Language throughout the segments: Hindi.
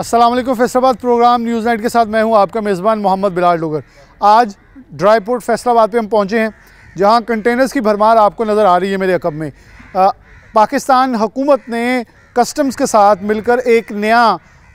अस्सलाम वालेकुम। फैसलाबाद प्रोग्राम न्यूज़ नाइट के साथ मैं हूं आपका मेज़बान मोहम्मद बिलाल डोगर। आज ड्राई पोर्ट फैसलाबाद पे हम पहुंचे हैं, जहां कंटेनर्स की भरमार आपको नज़र आ रही है। मेरे अकब में पाकिस्तान हुकूमत ने कस्टम्स के साथ मिलकर एक नया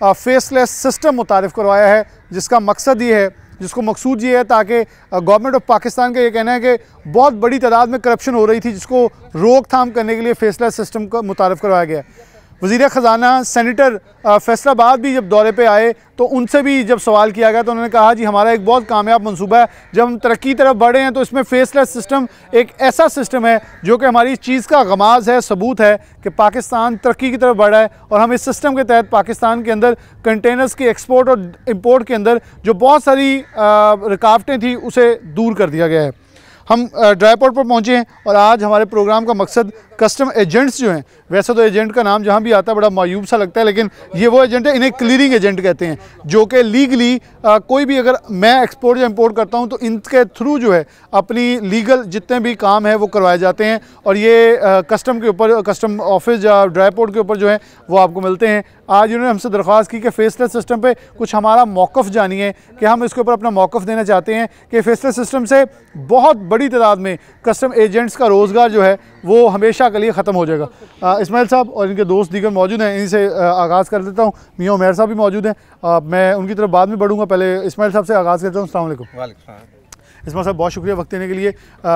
फेसलेस सिस्टम मुतारिफ़ करवाया है, जिसका मकसद ये है, जिसको मकसूद ये है ताकि गवर्नमेंट ऑफ पाकिस्तान का ये कहना है कि बहुत बड़ी तादाद में करप्शन हो रही थी, जिसको रोकथाम करने के लिए फेसलेस सिस्टम का मुतारिफ़ करवाया गया है। वज़ीर ख़जाना सेनेटर फैसलाबाद भी जब दौरे पे आए तो उनसे भी जब सवाल किया गया तो उन्होंने कहा जी हमारा एक बहुत कामयाब मंसूबा है, जब हम तरक्की की तरफ बढ़े हैं तो इसमें फेसलेस सिस्टम एक ऐसा सिस्टम है जो कि हमारी इस चीज़ का गमाज़ है, सबूत है कि पाकिस्तान तरक्की की तरफ बढ़ा है। और हम इस सिस्टम के तहत पाकिस्तान के अंदर कंटेनर्स के एक्सपोर्ट और इंपोर्ट के अंदर जो बहुत सारी रुकावटें थी उसे दूर कर दिया गया है। हम ड्राई पोर्ट पर पहुँचे हैं और आज हमारे प्रोग्राम का मकसद कस्टम एजेंट्स जो हैं, वैसे तो एजेंट का नाम जहाँ भी आता है बड़ा मायूब सा लगता है, लेकिन ये वो एजेंट है, इन्हें क्लियरिंग एजेंट कहते हैं, जो कि लीगली कोई भी अगर मैं एक्सपोर्ट या इंपोर्ट करता हूँ तो इनके थ्रू जो है अपनी लीगल जितने भी काम है वो करवाए जाते हैं। और ये कस्टम के ऊपर, कस्टम ऑफिस या ड्राई पोर्ट के ऊपर जो है वो आपको मिलते हैं। आज उन्होंने हमसे दरख्वास्त की कि फेसलेस सिस्टम पे कुछ हमारा मौक़िफ़ जानिए, कि हम इसके ऊपर अपना मौक़िफ़ देना चाहते हैं कि फेसलेस सिस्टम से बहुत बड़ी तादाद में कस्टम एजेंट्स का रोज़गार जो है वो हमेशा के लिए ख़त्म हो जाएगा। इस्माइल साहब और इनके दोस्त दीगर मौजूद हैं, इनसे आगाज़ कर देता हूँ। मियाँ उमैर साहब भी मौजूद हैं, मैं उनकी तरफ बाद में बढ़ूँगा, पहले इस्माइल साहब से आगाज़ करता हूँ। अस्सलाम वालेकुम। इस्माइल साहब बहुत शुक्रिया वक्त देने के लिए।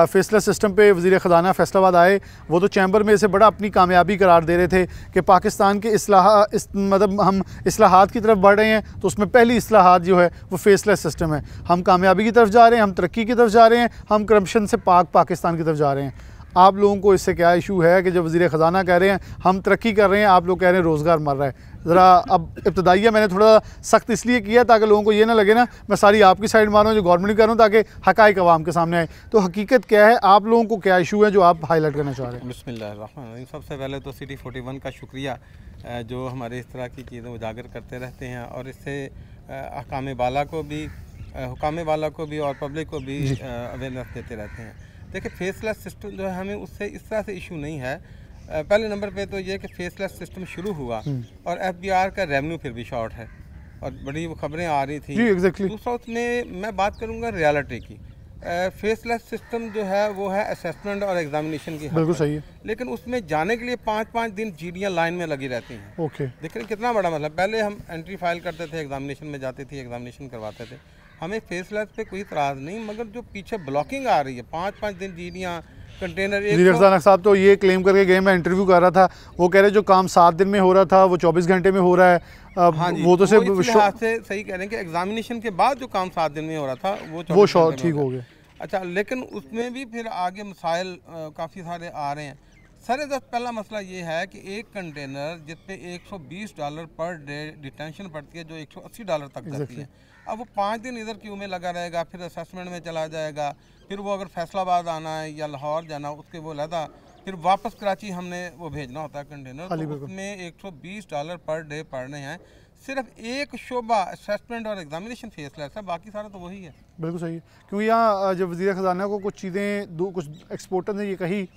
फेसलेस सिस्टम पे वज़ीर ख़जाना फैसलाबाद आए, वो तो चैम्बर में इसे बड़ा अपनी कामयाबी करार दे रहे थे कि पाकिस्तान के मतलब हम इस्लाहात की तरफ बढ़ रहे हैं, तो उसमें पहली इस्लाहात जो है वो फेसलेस सिस्टम है। हम कामयाबी की तरफ जा रहे हैं, हम तरक्की की तरफ जा रहे हैं, हम करप्शन से पाक पाकिस्तान की तरफ जा रहे हैं। आप लोगों को इससे क्या इशू है कि जब वज़ीर ख़जाना कह रहे हैं हम तरक्की कर रहे हैं, आप लोग कह रहे हैं रोज़गार मर रहा है? ज़रा अब इब्तदाइया मैंने थोड़ा सख्त इसलिए किया ताकि लोगों को ये ना लगे ना मैं सारी आपकी साइड मारूँ जो गवर्नमेंट कर रहा हूँ, ताकि हक़ाइक़ अवाम के सामने आए। तो हकीकत क्या है, आप लोगों को क्या इशू है जो आप हाईलाइट करना चाह रहे हैं? बिस्मिल्लाह। सबसे पहले तो सिटी 41 का शुक्रिया, जो हमारे इस तरह की चीज़ें उजागर करते रहते हैं और इससे हुकाम बाला को भी और पब्लिक को भी अवेयरनेस देते रहते हैं। देखिए, फेसलेस सिस्टम जो है हमें उससे इस तरह से इशू नहीं है। पहले नंबर पे तो ये कि फेसलेस सिस्टम शुरू हुआ और FBR का रेवेन्यू फिर भी शॉर्ट है और बड़ी वो खबरें आ रही थी। दूसरा उसमें मैं बात करूँगा रियलिटी की। फेसलेस सिस्टम जो है वो है असेसमेंट और एग्जामिनेशन की, बिल्कुल सही है, लेकिन उसमें जाने के लिए 5-5 दिन जीडियाँ लाइन में लगी रहती हैं। ओके, देख रहे कितना बड़ा मतलब। पहले हम एंट्री फाइल करते थे, एग्जामिनेशन में जाते थे, एग्जामिनेशन करवाते थे, हमें फेसलेस पे कोई इतराज़ नहीं, मगर जो पीछे ब्लॉकिंग आ रही है 5-5 दिन जीडियाँ कंटेनर। ख़जाना साहब तो ये क्लेम करके गए, मैं इंटरव्यू कर रहा था, वो कह रहे जो काम 7 दिन में हो रहा था वो 24 घंटे में हो रहा है। हाँ जी, वो तो से सही कह रहे हैं कि एग्जामिनेशन के बाद जो काम 7 दिन में हो रहा था वो शॉर्ट ठीक हो गया। अच्छा, लेकिन उसमें भी फिर आगे मसाइल काफ़ी सारे आ रहे हैं। पहला मसला ये है कि एक कंटेनर जिस पे $120 पर डे डिटेंशन पड़ती है, जो $180 तक जाती है, अब वो 5 दिन इधर क्यू में लगा रहेगा, फिर असेसमेंट में चला जाएगा, फिर वो अगर फैसलाबाद आना है या लाहौर जाना उसके वो लदा, फिर वापस कराची हमने वो भेजना होता है कंटेनर, तो उसमें $120 पर डे पड़ने हैं। सिर्फ एक शोबा असेसमेंट और एग्जामिनेशन फेसलेस है, बाकी सारा तो वही है। बिल्कुल सही है, क्योंकि यहाँ जब वज़ीर ख़जाना को कुछ चीज़ें कुछ एक्सपोर्टर ने ये कही,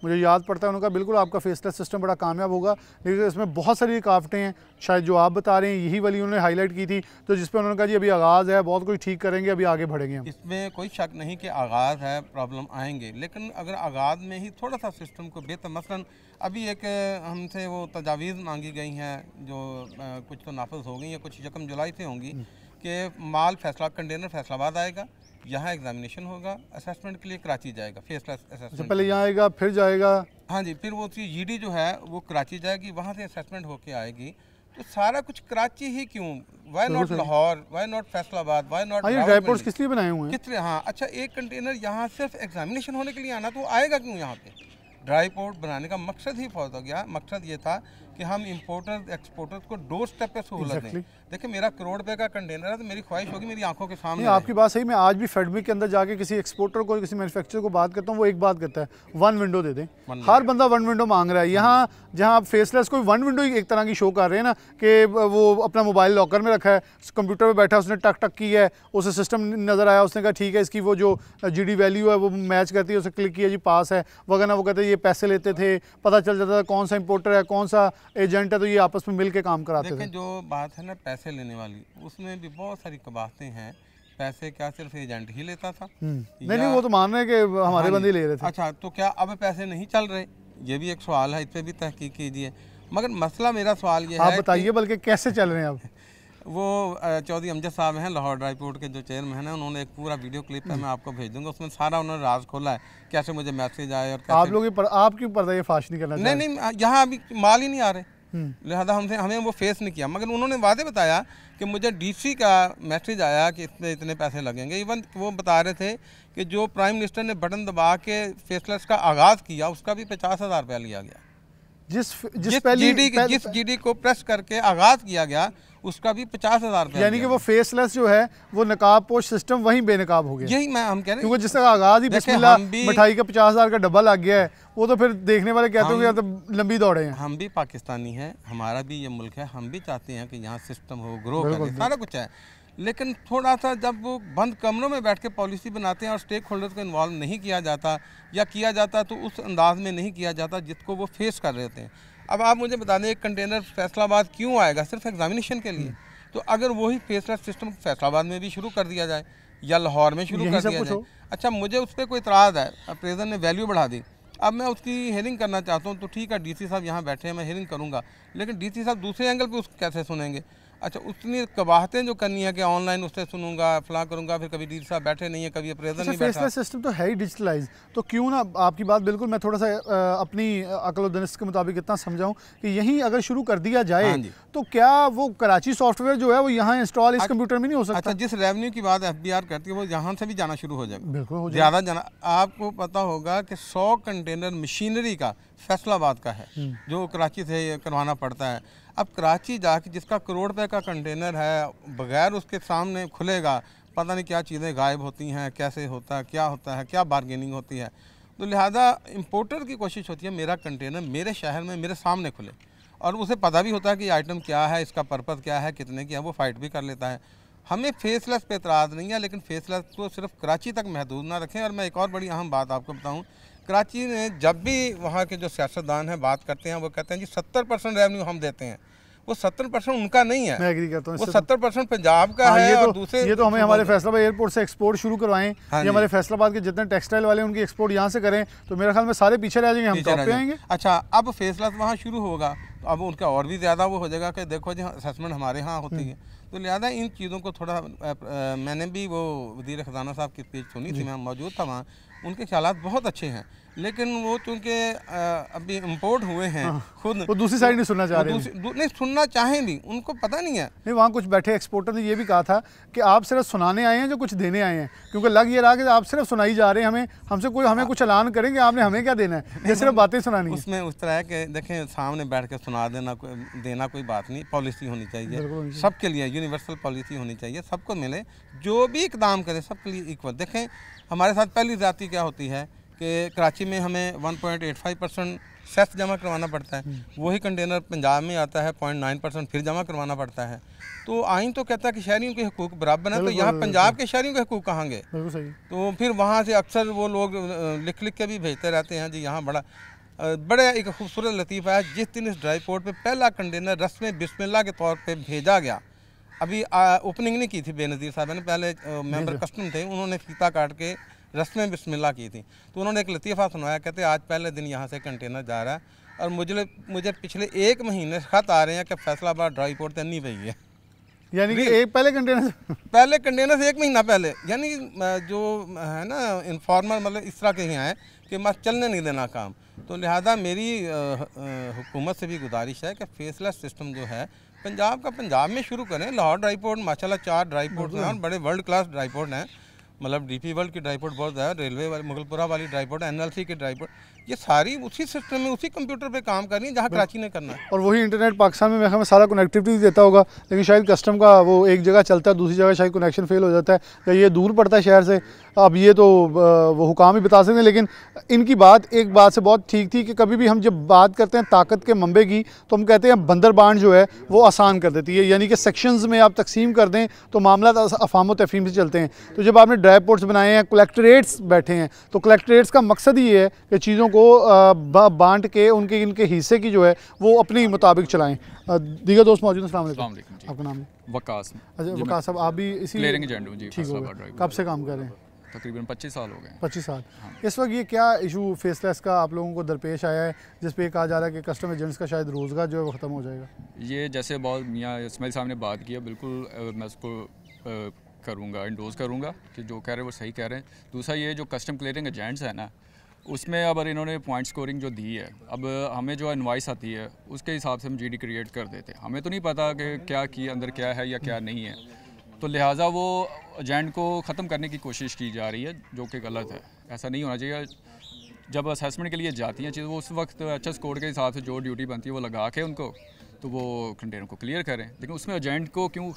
मुझे याद पड़ता है उन्होंने कहा बिल्कुल आपका फेसलेस सिस्टम बड़ा कामयाब होगा, लेकिन इसमें बहुत सारी रुकावटें हैं, शायद जो आप बता रहे हैं यही वाली उन्होंने हाईलाइट की थी, तो जिस पर उन्होंने कहा जी अभी आगाज़ है, बहुत कुछ ठीक करेंगे, अभी आगे बढ़ेंगे हम। इसमें कोई शक नहीं कि आगाज़ है, प्रॉब्लम आएंगे, लेकिन अगर आगाज़ में ही थोड़ा सा सिस्टम को बेहतर, मसलन अभी एक हमसे वो तजावीज़ मांगी गई हैं जो कुछ तो नाफिज हो गई हैं, कुछ 1 जुलाई से होंगी, कि माल कंटेनर फैसलाबाद आएगा, यहाँ एग्जामिनेशन होगा, असेसमेंट के लिए कराची जाएगा, फेसलेस असेसमेंट पहले यहाँ आएगा फिर जाएगा। हाँ जी, फिर वो जीडी जो है वो कराची जाएगी, वहाँ से असेसमेंट होके आएगी, तो सारा कुछ कराची ही क्यों? Why not Lahore, why not Faisalabad, why not dry ports किस लिए बनाए हुए हैं? कितने? हाँ अच्छा, एक कंटेनर यहाँ सिर्फ एग्जामिनेशन होने के लिए आना, तो आएगा क्यों यहाँ पे? ड्राई पोर्ट बनाने का मकसद ही फौत हो गया। मकसद ये था कि हम इंपोर्टर्स एक्सपोर्टर्स को डोर स्टेप पे सहूलत दें। देखिए, मेरा ₹1 करोड़ का कंटेनर है, तो मेरी ख्वाहिश होगी मेरी आंखों के सामने। आपकी बात सही, मैं आज भी फेडमिक के अंदर जाके किसी एक्सपोर्टर को, किसी मैन्युफैक्चरर को बात करता हूँ, वो एक बात कहता है 1 विंडो दे दें। हर बंदा 1 विंडो मांग रहा है। यहाँ जहाँ आप फेसलेस कोई वन विंडो एक तरह की शो कर रहे हैं ना कि वो अपना मोबाइल लॉकर में रखा है, कंप्यूटर पे बैठा, उसने टक टक की है, उसे सिस्टम नज़र आया, उसने कहा ठीक है इसकी वो जो GD वैल्यू है वो मैच करती है, उसे क्लिक किया जी पास है, वगैरह वो कहते हैं ये पैसे लेते थे, पता चल जाता था कौन सा इंपोर्टर है कौन सा एजेंट है, तो ये आपस में मिल के काम कराते थे। जो बात है ना पैसे लेने वाली, उसमें भी बहुत सारी कबाहतें हैं। पैसे क्या सिर्फ एजेंट ही लेता था? नहीं, वो तो मान रहे हैं कि हमारे बंदे ले रहे थे। अच्छा, तो क्या अब पैसे नहीं चल रहे? ये भी एक सवाल है, इस पर भी तहकीक कीजिए। मगर मसला, मेरा सवाल ये है, आप बताइए बल्कि कैसे चल रहे हैं अब? वो चौधरी अमजद साहब हैं, लाहौर ड्राई पोर्ट के जो चेयरमैन हैं, उन्होंने एक पूरा वीडियो क्लिप है, मैं आपको भेज दूंगा, उसमें सारा उन्होंने राज खोला है, कैसे मुझे मैसेज आए और कैसे। आप लोग आप क्यों पर्दा ये फाश नहीं करना? नहीं, यहाँ अभी माल ही नहीं आ रहे, लिहाजा हमें वो फेस नहीं किया। मगर उन्होंने वादे बताया कि मुझे DC का मैसेज आया कि इसमें इतने पैसे लगेंगे। इवन वो बता रहे थे कि जो प्राइम मिनिस्टर ने बटन दबा के फेसलेस का आगाज़ किया, उसका भी 50,000 रुपया लिया गया। जिस GD को प्रेस करके आगाज़ किया गया, उसका भी 50,000 रुपया। यानी कि वो फेसलेस जो है वो नकाब पोश सिस्टम वहीं बेनकाब हो गया। यही हम कह रहे हैं, क्योंकि जिस तरह आगाज़ ही बिस्मिल्लाह मिठाई का 50,000 का डब्बा लग गया है, वो तो फिर देखने वाले कहते होंगे तो लंबी दौड़े हैं। हम भी पाकिस्तानी हैं, हमारा भी ये मुल्क है, हम भी चाहते हैं कि यहाँ सिस्टम हो, ग्रो करे, सारा कुछ है। लेकिन थोड़ा सा जब वो बंद कमरों में बैठ के पॉलिसी बनाते हैं और स्टेक होल्डर्स को इन्वॉल्व नहीं किया जाता, या किया जाता तो उस अंदाज में नहीं किया जाता जिसको वो फेस कर रहे थे। अब आप मुझे बता दें, एक कंटेनर फैसलाबाद क्यों आएगा? सिर्फ एग्जामिनेशन के लिए। तो अगर वही फेसलेस सिस्टम फैसलाबाद में भी शुरू कर दिया जाए या लाहौर में शुरू कर दिया जाए। अच्छा, मुझे उस पर कोई इतराज़ है, अप्रेजर ने वैल्यू बढ़ा दी, अब मैं उसकी हेयरिंग करना चाहता हूँ, तो ठीक है DC साहब यहाँ बैठे हैं, मैं हेयरिंग करूँगा, लेकिन DC साहब दूसरे एंगल पे उसको कैसे सुनेंगे? अच्छा, उतनी कबाहतें जो करनी है कि ऑनलाइन उससे सुनूंगा, फला करूंगा, फिर कभी DC साहब बैठे नहीं है, कभी अप्रेजर नहीं बैठा। फेसलेस सिस्टम तो है ही डिजिटलाइज, तो क्यों ना, आपकी बात बिल्कुल मैं थोड़ा सा अपनी अक्ल दनिस्त के मुताबिक इतना समझाऊं कि यहीं अगर शुरू कर दिया जाए तो क्या वो कराची सॉफ्टवेयर जो है वो यहाँ इंस्टॉल इस कंप्यूटर में नहीं हो सकता? अच्छा, जिस रेवेन्यू की बात FBR करती है वो यहाँ से भी जाना शुरू हो जाएगा। बिल्कुल हो ज़्यादा जाना। आपको पता होगा कि 100 कंटेनर मशीनरी का फैसलाबाद का है जो कराची से करवाना पड़ता है। अब कराची जाके जिसका करोड़ रुपए का कंटेनर है, बगैर उसके सामने खुलेगा, पता नहीं क्या चीज़ें गायब होती हैं, कैसे होता है, क्या बार्गेनिंग होती है। तो लिहाजा इंपोर्टर की कोशिश होती है मेरा कंटेनर मेरे शहर में मेरे सामने खुले, और उसे पता भी होता है कि आइटम क्या है, इसका पर्पज़ क्या है, कितने की है, वो फाइट भी कर लेता है। हमें फेसलेस पे एतराज़ नहीं है, लेकिन फेसलेस को सिर्फ कराची तक महदूद ना रखें। और मैं एक और बड़ी अहम बात आपको बताऊँ, कराची में जब भी वहाँ के जो सियासतदान हैं बात करते हैं, वो कहते हैं जी 70% रेवेन्यू हम देते हैं। वो 70% उनका नहीं है, मैं एग्री करता हूँ, वो 70% पंजाब का है। और दूसरे ये तो हमें हमारे फैसलाबाद एयरपोर्ट से एक्सपोर्ट शुरू करवाएं, ये हमारे फैसलाबाद के जितने टेक्सटाइल वाले उनकी एक्सपोर्ट यहाँ से करें, तो मेरे ख्याल में सारे पीछे रह जाएंगे, हम टॉप पे आएंगे। अच्छा, अब फैसला वहाँ शुरू होगा तो अब उनका और भी ज़्यादा वो हो जाएगा कि देखो जी असेसमेंट हमारे यहाँ होती है। तो लिहाजा इन चीज़ों को थोड़ा मैंने भी वो वज़ीर ख़जाना साहब की स्पीच सुनी थी, मैं मौजूद था वहाँ, उनके ख्यालात बहुत अच्छे हैं, लेकिन वो चूँकि अभी इम्पोर्ट हुए हैं खुद, वो दूसरी साइड नहीं सुनना चाह रहे हैं, नहीं सुनना चाहें भी, उनको पता नहीं है। नहीं, वहाँ कुछ बैठे एक्सपोर्टर ने ये भी कहा था कि आप सिर्फ सुनाने आए हैं जो कुछ देने आए हैं, क्योंकि लग ये रहा कि आप सिर्फ सुनाई जा रहे हैं, हमें कुछ ऐलान करेंगे, आपने हमें क्या देना है, ये सिर्फ बातें सुनानी है। उसमें उस तरह है कि देखें, सामने बैठ के सुना देना कोई बात नहीं, पॉलिसी होनी चाहिए सबके लिए, यूनिवर्सल पॉलिसी होनी चाहिए, सबको मिले, जो भी इकदाम करे सबके लिए इक्वल। देखें, हमारे साथ पहली ज़्यादती क्या होती है कि कराची में हमें 1.85% सेस जमा करवाना पड़ता है, वही कंटेनर पंजाब में आता है 0.9% फिर जमा करवाना पड़ता है। तो आइन तो कहता है कि शहरियों के हकूक़ बराबर हैं, तो यहाँ पंजाब के शहरियों के हकूक़ कहाँ गए? तो फिर वहाँ से अक्सर वो लोग लिख के भी भेजते रहते हैं जी। यहाँ बड़ा एक खूबसूरत लतीफ़ा है, जिस दिन इस ड्राई पोर्ट पे पहला कंटेनर रस्म बिस्मिल्लाह के तौर पे भेजा गया, अभी ओपनिंग नहीं की थी बेनज़ीर साहब ने, पहले मेंबर कस्टम थे, उन्होंने फीता काट के रस्में बिस्मिल्लाह की थी, तो उन्होंने एक लतीफ़ा सुनाया, कहते आज पहले दिन यहाँ से कंटेनर जा रहा है और मुझे पिछले 1 महीने से खत आ रहे हैं कि फैसलाबाद ड्राई पोर्ट तक नहीं गई है। यानी कि एक पहले कंटेनर से 1 महीना पहले, यानी जो है ना इनफॉर्मल, मतलब इस तरह के ही हैं कि मत चलने नहीं देना काम। तो लिहाजा मेरी हुकूमत से भी गुजारिश है कि फेसलेस सिस्टम जो है पंजाब में शुरू करें। लाहौर ड्राई पोर्ट माशाल्लाह 4 ड्राई पोर्ट हैं और बड़े वर्ल्ड क्लास ड्राई पोर्ट हैं, मतलब DP वर्ल्ड की ड्राई पोर्ट बहुत है, रेलवे वाली मुगलपुरा वाली ड्राई पोर्ट, NLC की ड्राई पोर्ट, ये सारी उसी सिस्टम में उसी कंप्यूटर पे काम कर रही है जहाँ कराची ने करना है। और वही इंटरनेट पाकिस्तान में हमें सारा कनेक्टिविटी देता होगा, लेकिन शायद कस्टम का वो एक जगह चलता है, दूसरी जगह शायद कनेक्शन फेल हो जाता है या ये दूर पड़ता है शहर से। अब ये तो वो हुकाम ही बता सकते हैं, लेकिन इनकी बात एक बात से बहुत ठीक थी कि कभी भी हम जब बात करते हैं ताकत के मंबे की तो हम कहते हैं बंदरबांट जो है वो आसान कर देती है, यानी कि सेक्शंस में आप तकसीम कर दें तो मामला अफाम व तफहीम से चलते हैं। तो जब आपने ड्राई पोर्ट्स बनाए हैं, कलेक्ट्रेट्स बैठे हैं, तो कलेक्ट्रेट्स का मकसद ही है कि चीज़ों को बांट के उनके इनके हिस्से की जो है वो अपने मुताबिक चलाएँ। दीगर दोस्त मौजूद हैं, अस्सलाम वालेकुम। आपका नाम है? वकास। अच्छा वकास साहब, आप भी इसी क्लियरिंग एजेंट हूं जी। ठीक हो गया, कब से काम कर रहे हैं? तकरीबन 25 साल हो गए। 25 साल। इस वक्त ये क्या इशू फेसलेस का आप लोगों को दरपेश आया है जिस पे कहा जा रहा है कि कस्टम एजेंट्स का शायद रोज़गार जो है वो ख़त्म हो जाएगा? ये जैसे बहुत मियाँ इस्माइल साहब ने बात की है, बिल्कुल मैं उसको करूँगा, इंडोज करूँगा कि जो कह रहे हैं वो सही कह रहे हैं। दूसरा ये जो कस्टम क्लियरिंग एजेंट्स है ना, उसमें अब इन्होंने पॉइंट स्कोरिंग जो दी है, अब हमें जो इनवाइस आती है उसके हिसाब से हम जीडी क्रिएट कर देते हैं। हमें तो नहीं पता कि क्या की अंदर क्या है या क्या नहीं है, तो लिहाजा वो एजेंट को ख़त्म करने की कोशिश की जा रही है, जो कि गलत है। ऐसा नहीं होना चाहिए। जब असेसमेंट के लिए जाती हैं चीज़, वो उस वक्त HS कोड के हिसाब से जो ड्यूटी बनती है वो लगा के उनको, तो वो कंटेनर को क्लियर करें, लेकिन उसमें एजेंट को क्यों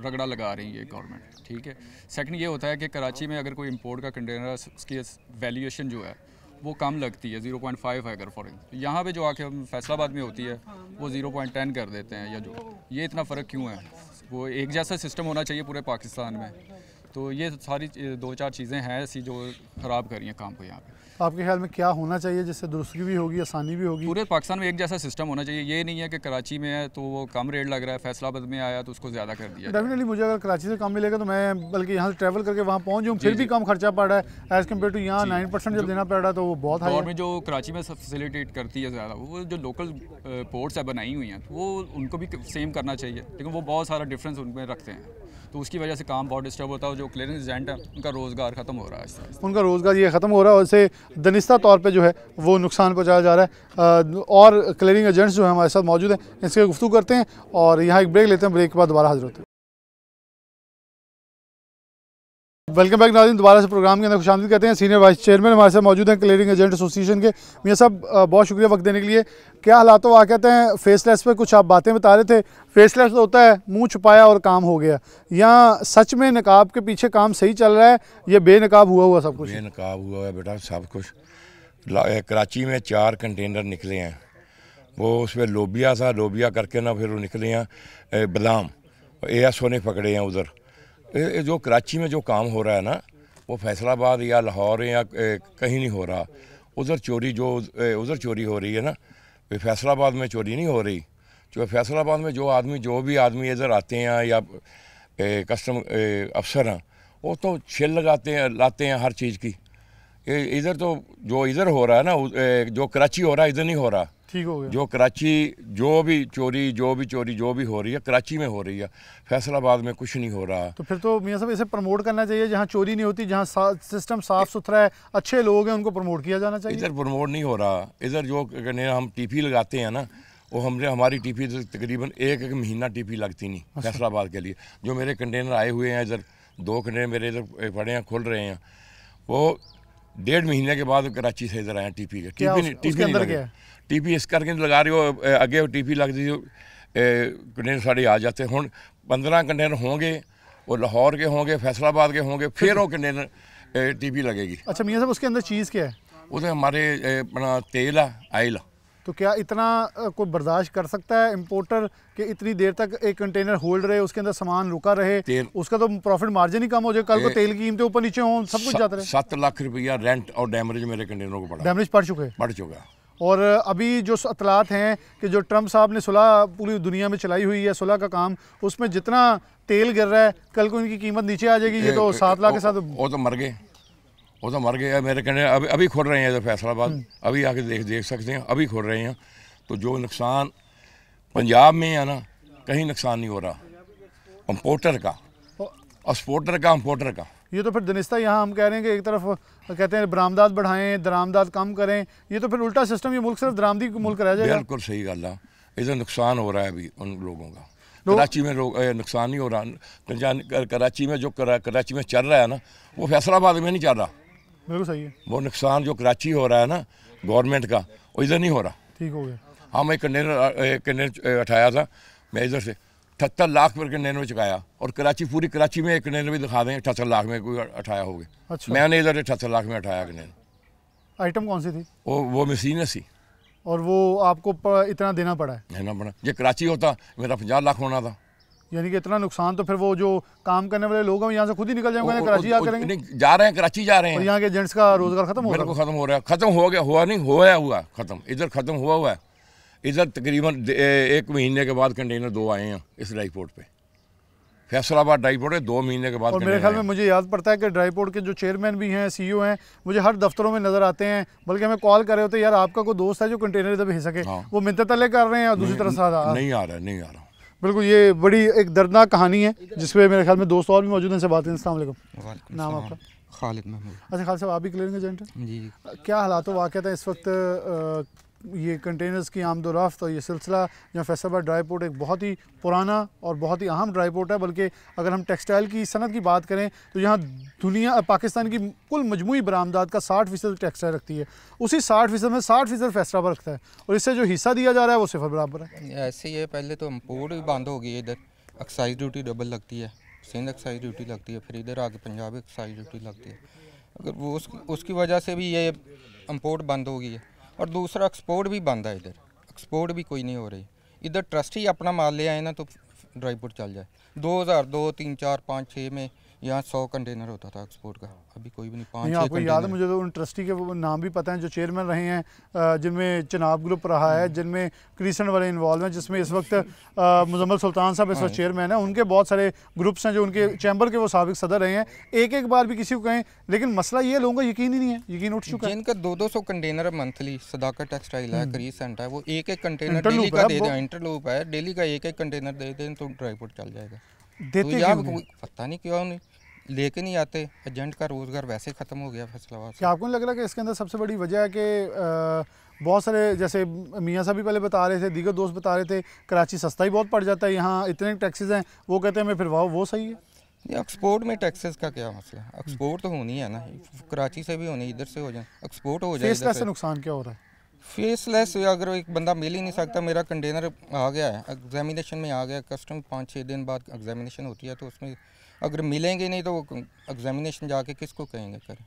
रगड़ा लगा रही है गवर्नमेंट? ठीक है। सेकंड ये होता है कि कराची में अगर कोई इंपोर्ट का कंटेनर, उसकी वैल्यूएशन जो है वो कम लगती है, 0.5 है अगर फॉरेन, यहाँ पे जो आके हम फैसलाबाद में होती है वो 0.10 कर देते हैं, या जो ये इतना फ़र्क क्यों है? वो एक जैसा सिस्टम होना चाहिए पूरे पाकिस्तान में। तो ये सारी 2-4 चीज़ें हैं ऐसी जो ख़राब कर रही हैं काम को यहाँ पे। आपके ख्याल में क्या होना चाहिए जिससे दुरुस्ती भी होगी, आसानी भी होगी? पूरे पाकिस्तान में एक जैसा सिस्टम होना चाहिए। ये नहीं है कि कराची में है तो वो कम रेट लग रहा है, फैसलाबाद में आया तो उसको ज़्यादा कर दिया। डेफिनेटली मुझे अगर कराची से कम मिलेगा तो मैं बल्कि यहाँ से ट्रैवल करके वहाँ पहुँच जाऊँ, फिर भी कम खर्चा पड़ रहा है एज़ कम्पेयर टू यहाँ 9% जब देना पड़ रहा है तो वो बहुत हाई है। गवर्नमेंट जो कराची में फैसिलिटेट करती है ज़्यादा, वो जो लोकल पोर्ट्स है बनाई हुई हैं वो उनको भी सेम करना चाहिए, लेकिन वो बहुत सारा डिफरेंस उनमें रखते हैं, तो उसकी वजह से काम बहुत डिस्टर्ब होता है। जो क्लियरिंग एजेंट है उनका रोज़गार ख़त्म हो रहा है, उनका रोज़गार ये ख़त्म हो रहा है, और इससे दनिस्ता तौर पे जो है वो नुकसान पहुंचाया जा रहा है। और क्लियरिंग एजेंट्स जो है हमारे साथ मौजूद हैं, इसके गुफ्तगू करते हैं और यहाँ एक ब्रेक लेते हैं, ब्रेक के बाद दोबारा हाजिर होते हैं। वेलकम बैक नाज़रीन, दोबारा से प्रोग्राम के अंदर खुशामदीद कहते हैं। सीनियर वाइस चेयरमैन हमारे साथ मौजूद हैं क्लियरिंग एजेंट एसोसिएशन के। मियां साहब बहुत शुक्रिया वक्त देने के लिए। क्या हालात हो कहते हैं फेसलेस पे कुछ आप बातें बता रहे थे, फेसलेस होता है मुंह छुपाया और काम हो गया, या सच में नकाब के पीछे काम सही चल रहा है, ये बेनकाब हुआ सब कुछ? बेनकाब हुआ है बेटा सब कुछ। कराची में 4 कंटेनर निकले हैं, वो उसमें लोबिया था, लोबिया करके ना फिर वो निकले हैं बादाम, ASO ने पकड़े हैं उधर। जो कराची में जो काम हो रहा है ना, वो फैसलाबाद या लाहौर या कहीं नहीं हो रहा। उधर चोरी उधर चोरी हो रही है ना, फैसलाबाद में चोरी नहीं हो रही। जो फैसलाबाद में जो भी आदमी इधर आते हैं या कस्टम अफसर हैं, वो तो छेल लाते हैं हर चीज़ की। इधर तो जो इधर हो रहा है ना, जो कराची हो रहा है इधर नहीं हो रहा। ठीक हो गया। जो कराची जो भी चोरी जो भी हो रही है कराची में हो रही है, फैसलाबाद में कुछ नहीं हो रहा। तो फिर तो मियां साहब इसे प्रमोट करना चाहिए, जहाँ चोरी नहीं होती, जहाँ सिस्टम साफ़ सुथरा है, अच्छे लोग हैं, उनको प्रमोट किया जाना चाहिए। इधर प्रमोट नहीं हो रहा। इधर जो हम TP लगाते हैं ना, वो हमारी TP तकरीबन एक महीना TP लगती नहीं फैसलाबाद के लिए। जो मेरे कंटेनर आए हुए हैं इधर, 2 कंटेनर मेरे इधर पड़े हैं, खुल रहे हैं, वो 1.5 महीने के बाद कराची से इधर आए TP के। TP इस करके लगा रही हो, अगे TP लग दी कंटेनर साढ़े आ जाते हैं। 15 कंटेनर होंगे, वो लाहौर के होंगे, फैसलाबाद के होंगे, फिर वो कंटेनर TP लगेगी। अच्छा मियां साहब, उसके अंदर चीज़ क्या है? उधर हमारे अपना तेल है, आयल। तो क्या इतना कोई बर्दाश्त कर सकता है इम्पोर्टर कि इतनी देर तक एक कंटेनर होल्ड रहे, उसके अंदर सामान रुका रहे, उसका तो प्रॉफिट मार्जिन ही कम हो जाए, कल को तेल की कीमतें ऊपर नीचे हों, सब कुछ जाता रहे। 7 लाख रुपया रेंट और डैमेज मेरे कंटेनरों को पड़ा। डैमेज पड़ चुका। और अभी जो इतलात हैं कि जो ट्रम्प साहब ने सुलह पूरी दुनिया में चलाई हुई है, सुलह का काम, उसमें जितना तेल गिर रहा है कल को इनकी कीमत नीचे आ जाएगी। ये तो 7 लाख के साथ वो तो मर गए मेरे कंटेनर। अभी खुल रहे हैं इधर फैसलाबाद, अभी आके देख सकते हैं, अभी खुल रहे हैं। तो जो नुकसान पंजाब में है ना, कहीं नुकसान नहीं हो रहा इम्पोर्टर का और इम्पोर्टर का। ये तो फिर दनिस्ता यहाँ हम कह रहे हैं कि एक तरफ कहते हैं बरामदात बढ़ाएं, दरामदात कम करें, ये तो फिर उल्टा सिस्टम, ये मुल्क सिर्फ दरामदी मुल्क रह जाएगा। बिल्कुल सही गल है। इधर नुकसान हो रहा है अभी उन लोगों का। कराची में नुकसान नहीं हो रहा। कराची में जो कराची में चल रहा है ना, वो फैसलाबाद में नहीं चल रहा। बिल्कुल सही है। वो नुकसान जो कराची हो रहा है ना, गवर्नमेंट का, वो इधर नहीं हो रहा। ठीक हो गया। हाँ, मैं कंटेनर उठाया था, मैं इधर से 78 लाख पर कंटेनर में चुकाया, और कराची, पूरी कराची में एक कंटेनर भी दिखा दें 78 लाख में कोई उठाया होगा। अच्छा। मैंने इधर 78 लाख में उठाया कंटेनर। आइटम कौन सी थी? वो मशीन सी। और वो आपको इतना देना पड़ा है? देना पड़ा। ये कराची होता मेरा 50 लाख होना था। यानी कि इतना नुकसान। तो फिर वो जो काम करने वाले लोग हैं यहाँ से खुद ही निकल जाएंगे, कराची जा करेंगे? नहीं, जा रहे हैं, कराची जा रहे हैं। और यहाँ के जेंट्स का रोजगार खत्म हो रहा है? खत्म हो रहा है। खत्म हो गया, हुआ नहीं, हुआ खत्म। इधर खत्म हुआ है। इधर तकरीबन 1 महीने के बाद कंटेनर 2 आए हैं इस ड्राईपोर्ट पे। फैसलाबाद ड्राईपोर्ट है, 2 महीने के बाद। और मेरे ख्याल में मुझे याद पड़ता है कि ड्राईपोर्ट के जो चेयरमैन भी हैं, सीईओ हैं, मुझे हर दफ्तरों में नजर आते हैं, बल्कि हमें कॉल कर रहे होते हैं, यार आपका कोई दोस्त है जो कंटेनर इधर भेज सके। हाँ। वो मिन्नत तले कर रहे हैं और दूसरी तरफ से नहीं आ रहा। बिल्कुल, ये बड़ी एक दर्दनाक कहानी है जिसमें मेरे ख्याल में दोस्त और भी मौजूद हैं। इनसे बात करें। अस्सलाम वालेकुम। नाम आपका? खालिद महमूद। अच्छा खालिद साहब, आप भी क्लियरिंग एजेंट हैं? जी। क्या हालात वाक़ है इस वक्त? ये कंटेनर्स की आमदोरफ्त और ये सिलसिला, यहाँ फैसलाबाद ड्राईपोर्ट एक बहुत ही पुराना और बहुत ही अहम ड्राईपोर्ट है, बल्कि अगर हम टेक्सटाइल की सनत की बात करें तो यहाँ पाकिस्तान की कुल मजमूई बरामदात का 60% टेक्सटाइल रखती है। उसी 60% में 60% फैसलाबाद रखता है, और इससे जो हिस्सा दिया जा रहा है वो सिफर बराबर है। ऐसे ही है, पहले तो इम्पोर्ट भी बंद हो गई है, इधर एक्साइज ड्यूटी डबल लगती है, सिंध एक्साइज ड्यूटी लगती है, फिर इधर आके पंजाब एक्साइज ड्यूटी लगती है। अगर वो उसकी वजह से भी ये इम्पोर्ट बंद हो गई है, और दूसरा एक्सपोर्ट भी बंद है। इधर एक्सपोर्ट भी कोई नहीं हो रही। इधर ट्रस्ट ही अपना माल ले आए ना तो ड्राईपोर्ट चल जाए। 2002, 3, 4, 5, 6 में यहाँ 100 कंटेनर होता था एक्सपोर्ट का, अभी कोई भी नहीं। 5-6 आपको याद है? मुझे तो उन ट्रस्टी के वो नाम भी पता है जो चेयरमैन रहे हैं, जिनमें चनाब ग्रुप रहा है, जिनमें क्रिसन वाले इन्वॉल्व हैं, जिसमें इस वक्त मुजम्मल सुल्तान साहब इस वक्त चेयरमैन है। उनके बहुत सारे ग्रुप्स हैं जो उनके चैम्बर के वो साबिक सदर रहे हैं। एक बार भी किसी को कहें, लेकिन मसला ये लोगों का यकीन ही नहीं है, यकीन उठ चुका है। जिनका 200 कंटेनर मंथली सदाकत टेक्सटाइल है, क्रीसेंट है, वो एक कंटेनर डेली का दे दें, इंटरलूप है, डेली का एक कंटेनर दे दें तो ड्राईपोर्ट चल जाएगा। देते तो पता नहीं क्यों नहीं लेके नहीं आते। एजेंट का रोज़गार वैसे ख़त्म हो गया फैसलाबाद से। क्या आपको नहीं लग रहा कि इसके अंदर सबसे बड़ी वजह है कि बहुत सारे, जैसे मियाँ साहब भी पहले बता रहे थे, दीगर दोस्त बता रहे थे, कराची सस्ता ही बहुत पड़ जाता है, यहाँ इतने टैक्सेस हैं, वो कहते हैं मैं फिर वो सही है? ये एक्सपोर्ट में टैक्सेस का क्या मसला है? एक्सपोर्ट तो होनी है ना, कराची से भी होनी, इधर से हो जाए, एक्सपोर्ट हो जाए। फेसलेस से नुकसान क्या हो रहा है? फेसलेस अगर एक बंदा मिल ही नहीं सकता, मेरा कंटेनर आ गया है, एग्जामिनेशन में आ गया, कस्टम 5-6 दिन बाद एग्जामिनेशन होती है, तो उसमें अगर मिलेंगे नहीं तो वो एग्जामिनेशन जाके किसको कहेंगे करें।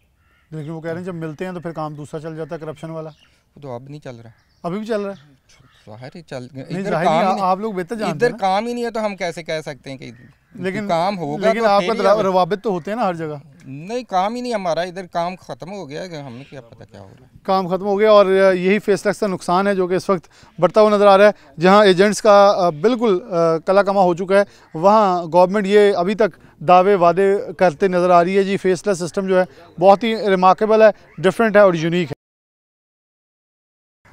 लेकिन वो कह रहे हैं जब मिलते हैं तो फिर काम दूसरा चल जाता है, करप्शन वाला। वो तो अब नहीं चल रहा। अभी भी चल रहा है? ज़ाहिर ही चल, इधर काम, आप लोग बेहतर जानते हैं, इधर काम ही नहीं है तो हम कैसे कह सकते हैं कि लेकिन काम होगा? लेकिन तो आपका रवाबित तो होते हैं ना हर जगह। नहीं, काम ही नहीं हमारा, इधर काम ख़त्म हो गया है, हमें क्या पता क्या हो रहा है। काम ख़त्म हो गया, और यही फेसलेस का नुकसान है जो कि इस वक्त बढ़ता हुआ नज़र आ रहा है। जहां एजेंट्स का बिल्कुल कला कमा हो चुका है, वहां गवर्नमेंट ये अभी तक दावे वादे करते नज़र आ रही है। जी, फेसलेस सिस्टम जो है बहुत ही रिमार्केबल है, डिफरेंट है और यूनिक है।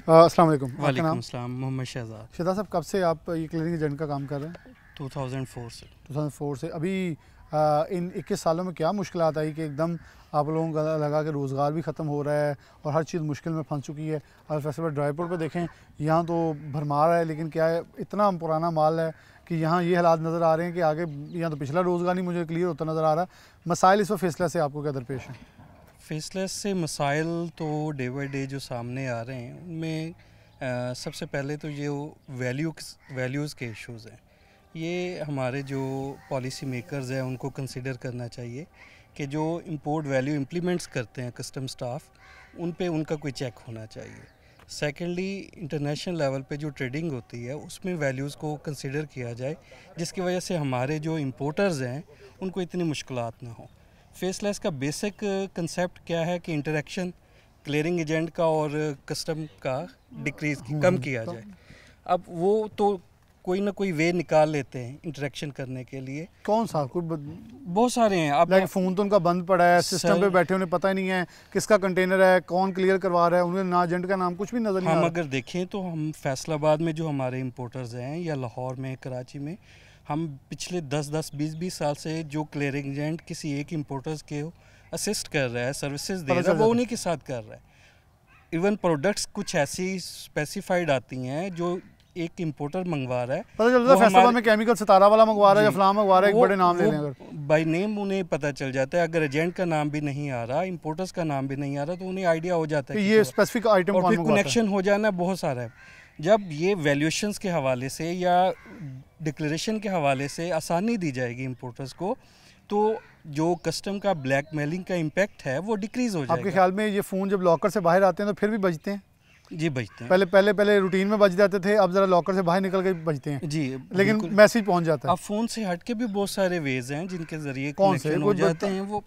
अस्सलाम वालेकुम। वालेकुम अस्सलाम। मोहम्मद शहजाद। शहजाद साहब, कब से आप ये क्लियरिंग एजेंट का काम कर रहे हैं? 2004 से। 2004 से। अभी इन 21 सालों में क्या मुश्किलात आई कि एकदम आप लोगों को लगा कि रोज़गार भी ख़त्म हो रहा है और हर चीज़ मुश्किल में फंस चुकी है? और फैसलाबाद ड्राईपोर्ट पे देखें, यहाँ तो भरमार है, लेकिन क्या है, इतना पुराना माल है कि यहाँ ये हालात नज़र आ रहे हैं कि आगे यहाँ तो पिछला रोज़गार नहीं मुझे क्लियर होता नज़र आ रहा। मसाइल इस वक्त फैसला से आपको क्या दरपेश हैं? फेसलेस से मसाइल तो डे बाई डे जो सामने आ रहे हैं, उनमें सबसे पहले तो ये वैल्यूज़ के इश्यूज़ हैं। ये हमारे जो पॉलिसी मेकर्स हैं उनको कंसिडर करना चाहिए कि जो इंपोर्ट वैल्यू इम्प्लीमेंट्स करते हैं कस्टम स्टाफ, उन पे उनका कोई चेक होना चाहिए। सेकेंडली, इंटरनेशनल लेवल पे जो ट्रेडिंग होती है उसमें वैल्यूज़ को कंसिडर किया जाए, जिसकी वजह से हमारे जो इंपोर्टर्स हैं उनको इतनी मुश्किलात ना हो। फेसलेस का बेसिक कंसेप्ट क्या है कि इंटरेक्शन क्लियरिंग एजेंट का और कस्टम का डिक्रीज कम किया जाए। अब वो तो कोई ना कोई वे निकाल लेते हैं इंटरेक्शन करने के लिए। कौन सा? कोई बहुत सारे हैं। अब फ़ोन तो उनका बंद पड़ा है, सिस्टम पे बैठे उन्हें पता ही नहीं है किसका कंटेनर है, कौन क्लियर करवा रहा है, उन्हें ना एजेंट का नाम कुछ भी नज़र नहीं आ रहा। हम अगर देखें तो हम फैसलाबाद में जो हमारे इंपोर्टर्स हैं या लाहौर में, कराची में, हम पिछले 10-10, 20-20 साल से जो क्लियरिंग एजेंट किसी एक इंपोर्टर्स के असिस्ट कर रहा है, सर्विसेज दे रहा है, वो उन्हीं के साथ कर रहा है। इवन प्रोडक्ट्स कुछ ऐसी स्पेसिफाइड आती हैं जो एक इंपोर्टर मंगवा रहा है, पता चलता है फैसलाबाद में केमिकल सितारा वाला मंगवा रहा है या फलां मंगवा रहा है, एक बड़े नाम ले लें अगर बाय नेम उन्हें पता चल जाता है। अगर एजेंट का नाम भी नहीं आ रहा, इंपोर्टर्स का नाम भी नहीं आ रहा, तो उन्हें आइडिया हो जाता है ये स्पेसिफिक आइटम और कौन फिर मंगवाता है। कनेक्शन हो जाना बहुत सारा है। जब ये वैल्यूएशंस के हवाले से या डिक्लेरेशन के हवाले से आसानी दी जाएगी इंपोर्टर्स को, तो जो कस्टम का ब्लैकमेलिंग का इम्पैक्ट है वो डिक्रीज हो जाएगा। आपके ख्याल में ये फ़ोन जब लॉकर से बाहर आते हैं तो फिर भी बजते हैं? जी बजते हैं। पहले रूटीन में बज जाते थे, अब ज़रा लॉकर से बाहर निकल के बजते हैं जी, लेकिन मैसेज पहुंच जाता है। अब फ़ोन से हट के भी बहुत सारे वेज हैं जिनके ज़रिए कौन से कनेक्शन हो जाते हैं वो,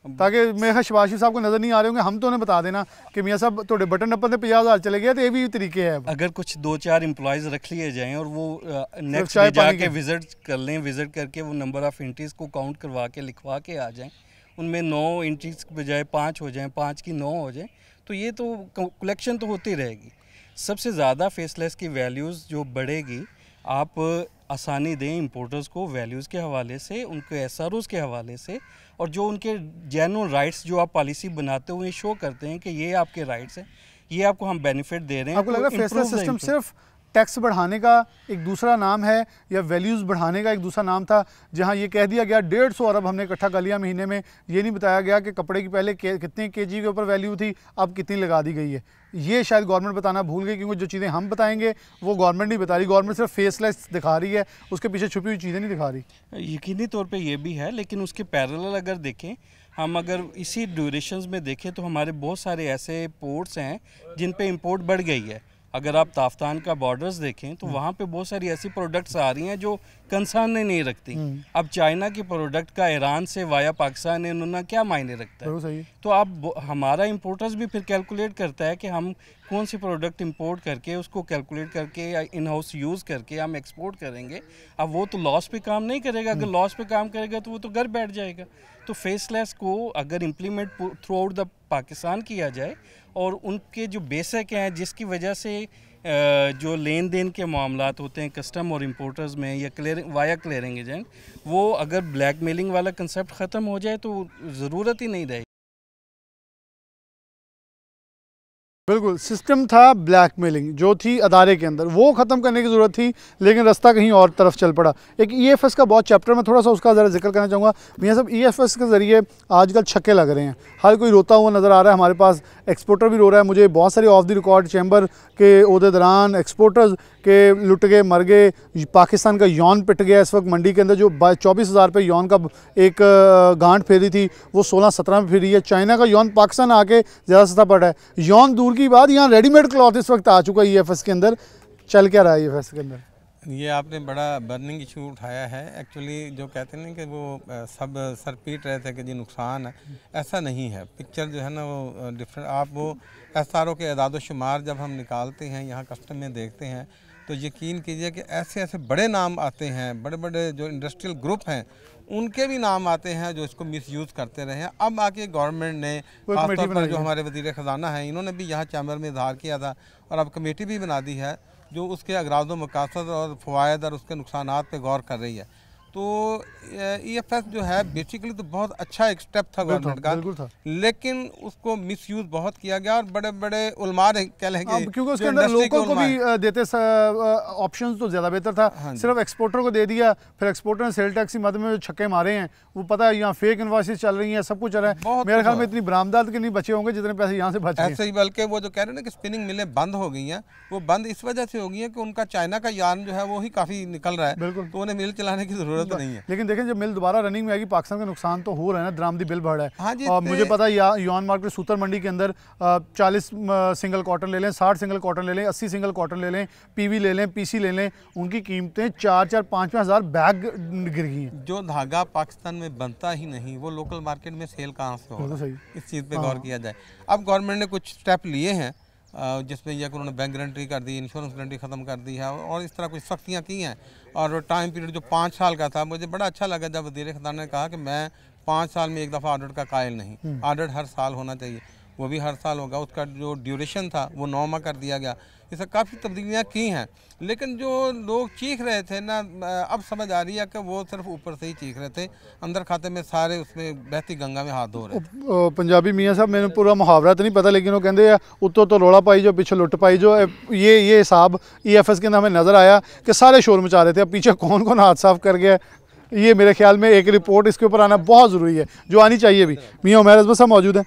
ताकि मेरे ख्याल शबाशी साहब को नज़र नहीं आ रहे होंगे, हम तो उन्हें बता देना कि मियाँ साहब थोड़े बटन नप्पन से 50,000 चले गए, तो ये भी तरीके हैं। अगर कुछ 2-4 एम्प्लॉयज़ रख लिए जाएं और वो नेक्स्ट चाय डे पानी जाके विज़िट कर लें, विज़िट करके वो नंबर ऑफ़ एंट्रीज़ को काउंट करवा के लिखवा के आ जाएं, उनमें 9 एंट्रीज़ के बजाय 5 हो जाएं, 5 की 9 हो जाएं, तो ये तो कलेक्शन तो होती रहेगी। सबसे ज़्यादा फेसलेस की वैल्यूज़ जो बढ़ेगी, आप आसानी दें इंपोर्टर्स को वैल्यूज़ के हवाले से, उनके एसआरओज़ के हवाले से, और जो उनके जेन्युइन राइट्स जो आप पॉलिसी बनाते हुए शो करते हैं कि ये आपके राइट्स हैं, ये आपको हम बेनिफिट दे रहे हैं। आपको लग रहा है फेसलेस सिस्टम सिर्फ टैक्स बढ़ाने का एक दूसरा नाम है या वैल्यूज़ बढ़ाने का एक दूसरा नाम था, जहां ये कह दिया गया 150 अरब हमने इकट्ठा कर लिया महीने में, ये नहीं बताया गया कि कपड़े की पहले कितने केजी के ऊपर वैल्यू थी, अब कितनी लगा दी गई है। ये शायद गवर्नमेंट बताना भूल गई, क्योंकि जो चीज़ें हम बताएंगे वो गवर्नमेंट नहीं बता रही, गवर्नमेंट सिर्फ फेसलेस दिखा रही है, उसके पीछे छुपी हुई चीज़ें नहीं दिखा रही। यकीनी तौर पे ये भी है, लेकिन उसके पैरेलल अगर देखें, हम अगर इसी ड्यूरेशंस में देखें तो हमारे बहुत सारे ऐसे पोर्ट्स हैं जिन पे इंपोर्ट बढ़ गई है। अगर आप ताफ्तान का बॉर्डर्स देखें तो वहाँ पे बहुत सारी ऐसी प्रोडक्ट्स आ रही हैं जो कंसर्न नहीं रखती। अब चाइना की प्रोडक्ट का ईरान से वाया पाकिस्तान इन्होंने क्या मायने रखता है? सही। तो अब हमारा इंपोर्टर्स भी फिर कैलकुलेट करता है कि हम कौन सी प्रोडक्ट इंपोर्ट करके उसको कैलकुलेट करके या इन हाउस यूज़ करके हम एक्सपोर्ट करेंगे। अब वो तो लॉस पे काम नहीं करेगा, अगर लॉस पे काम करेगा तो वो तो घर बैठ जाएगा। तो फेसलेस को अगर implement through out the Pakistan किया जाए और उनके जो बेसिक हैं जिसकी वजह से जो लेन देन के मामलात होते हैं कस्टम और इंपोर्टर्स में या वाया क्लियरिंग एजेंट, वो अगर ब्लैकमेलिंग वाला कंसेप्ट ख़त्म हो जाए तो ज़रूरत ही नहीं रहेगी। बिल्कुल, सिस्टम था ब्लैकमेलिंग जो थी अदारे के अंदर, वो ख़त्म करने की ज़रूरत थी, लेकिन रास्ता कहीं और तरफ चल पड़ा। एक ईएफएस का बहुत चैप्टर में थोड़ा सा उसका ज़रा जिक्र करना चाहूँगा। मियाँ साहब, ईएफएस के ज़रिए आजकल छक्के लग रहे हैं, हर कोई रोता हुआ नज़र आ रहा है, हमारे पास एक्सपोर्टर भी रो रहा है। मुझे बहुत सारी ऑफ द रिकॉर्ड चैम्बर के ओहदेदारान एक्सपोर्टर्स के लुट गए, मर गए, पाकिस्तान का यौन पिट गया इस वक्त मंडी के अंदर। जो 24,000 पे यौन का एक गांठ फेरी थी वो 16-17 में फिरी है। चाइना का यौन पाकिस्तान आके ज़्यादा सस्ता पड़ रहा है। यौन दूर की बात, यहाँ रेडीमेड क्लॉथ इस वक्त आ चुका है ईएफएस के अंदर। चल क्या रहा है ईएफएस के अंदर? ये आपने बड़ा बर्निंग इशू उठाया है। एक्चुअली जो कहते हैं कि वो सब सर पीट रहे थे कि जी नुकसान है, ऐसा नहीं है। पिक्चर जो है ना वो डिफरेंट। आप वो एसआरओ के अदाद शुमार जब हम निकालते हैं, यहाँ कस्टम में देखते हैं, तो यकीन कीजिए कि ऐसे ऐसे बड़े नाम आते हैं, बड़े बड़े जो इंडस्ट्रियल ग्रुप हैं उनके भी नाम आते हैं जो इसको मिसयूज़ करते रहे हैं। अब आके गवर्नमेंट ने खासतौर पर जो हमारे वज़ीर ख़जाना हैं, इन्होंने भी यहाँ चैम्बर में इजहार किया था और अब कमेटी भी बना दी है जो उसके अगराज़ व मकासद और फ़वायद और उसके नुकसानात पे गौर कर रही है। तो ईएफएस जो है बेसिकली तो बहुत अच्छा एक स्टेप था गवर्नमेंट का, लेकिन उसको मिसयूज़ बहुत किया गया और बड़े बड़े उलमा कह लेंगे, क्योंकि उसके अंदर लोकल को भी देते ऑप्शंस तो ज़्यादा बेहतर था। सिर्फ एक्सपोर्टर को दे दिया, फिर एक्सपोर्टर ने सेल टैक्स की मद में जो छक्के मारे हैं, वो पता है यहाँ फेक इन्वॉइसेस चल रही हैं, सब कुछ चल रहा है। मेरे ख्याल में इतनी बरामदात के नहीं बचे होंगे जितने पैसे यहाँ से बचे ऐसे ही। बल्कि वो जो कह रहे हैं ना कि स्पिनिंग मिलें बंद हो गई हैं, वो बंद इस वजह से हो गई है कि उनका चाइना का यार्न जो है वो ही काफ़ी निकल रहा है, तो उन्हें मिल चलाने की ज़रूरत नहीं है। लेकिन देखें जब मिल दोबारा रनिंग में आएगी, पाकिस्तान का नुकसान तो हो रहा है ना, दरामदी बिल बढ़ रहा है। हाँ जी, और मुझे पता है यौन मार्केट सूतर मंडी के अंदर 40 सिंगल कॉटन ले लें, 60 सिंगल कॉटन ले लें, 80 सिंगल कॉटन ले लें, पीवी ले लें, पीसी ले लें, उनकी कीमतें 4-4, 5-5 हज़ार बैग गिर गई हैं। जो धागा पाकिस्तान में बनता ही नहीं, वो लोकल मार्केट में सेल कहाँ से होगा? इस चीज़ पे गौर किया जाए। अब गवर्नमेंट ने कुछ स्टेप लिए हैं जिसमें यह उन्होंने बैंक गारंटी कर दी, इंश्योरेंस गारंटी ख़त्म कर दी है और इस तरह कुछ सख्तियाँ की हैं। और टाइम पीरियड जो 5 साल का था, मुझे बड़ा अच्छा लगा जब वज़ीर ख़जाना ने कहा कि मैं 5 साल में एक दफ़ा ऑडिट का कायल नहीं, ऑडिट हर साल होना चाहिए, वो भी हर साल होगा। उसका जो ड्यूरेशन था वो 9 माह कर दिया गया, इससे काफ़ी तब्दीलियाँ की हैं, लेकिन जो लोग चीख रहे थे ना, अब समझ आ रही है कि वो सिर्फ ऊपर से ही चीख रहे थे, अंदर खाते में सारे उसमें बहती गंगा में हाथ धो रहे थे। पंजाबी मियाँ साहब मैंने पूरा मुहावरा तो नहीं पता, लेकिन वो कहते हैं उत्तों तो रोड़ा पाई जो पीछे लुट पाई जो। ये हिसाब EFS के अंदर हमें नज़र आया कि सारे शोर मचा रहे थे। अब पीछे कौन कौन हाथ साफ कर गया, ये मेरे ख्याल में एक रिपोर्ट इसके ऊपर आना बहुत ज़रूरी है, जो आनी चाहिए भी। मियाँ उमैर अजमत साहब मौजूद हैं,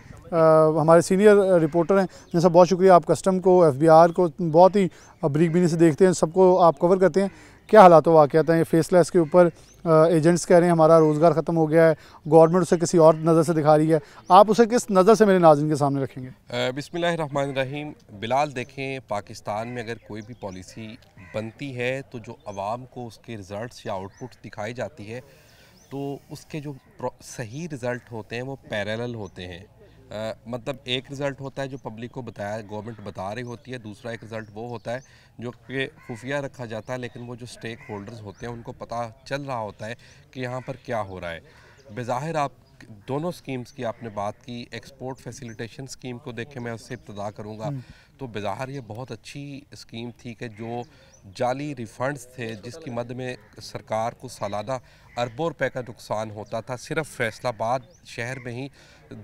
हमारे सीनियर रिपोर्टर हैं। जैसा बहुत शुक्रिया, आप कस्टम को, FBR को बहुत ही बारीक बीनी से देखते हैं, सबको आप कवर करते हैं। क्या हालात वाक़यात हैं ये फेसलेस के ऊपर? एजेंट्स कह रहे हैं हमारा रोज़गार ख़त्म हो गया है, गवर्नमेंट उसे किसी और नज़र से दिखा रही है, आप उसे किस नज़र से मेरे नाज़रीन के सामने रखेंगे? बिस्मिल्लाहिर्रहमानिर्रहीम। बिलाल देखें, पाकिस्तान में अगर कोई भी पॉलिसी बनती है तो जो आवाम को उसके रिज़ल्ट्स या आउटपुट दिखाई जाती है तो उसके जो सही रिज़ल्ट होते हैं वो पैरेलल होते हैं। मतलब एक रिज़ल्ट होता है जो पब्लिक को बताया, गवर्नमेंट बता रही होती है, दूसरा एक रिज़ल्ट वो होता है जो कि खुफिया रखा जाता है, लेकिन वो जो स्टेक होल्डर्स होते हैं उनको पता चल रहा होता है कि यहाँ पर क्या हो रहा है। बेज़ाहिर आप दोनों स्कीम्स की आपने बात की, एक्सपोर्ट फैसिलिटेशन स्कीम को देखें, मैं उससे इब्तदा करूँगा, तो बेज़ाहिर ये बहुत अच्छी स्कीम थी कि जो जाली रिफ़ंड्स थे जिसकी मद में सरकार को सालाना अरबों रुपए का नुकसान होता था, सिर्फ फैसलाबाद शहर में ही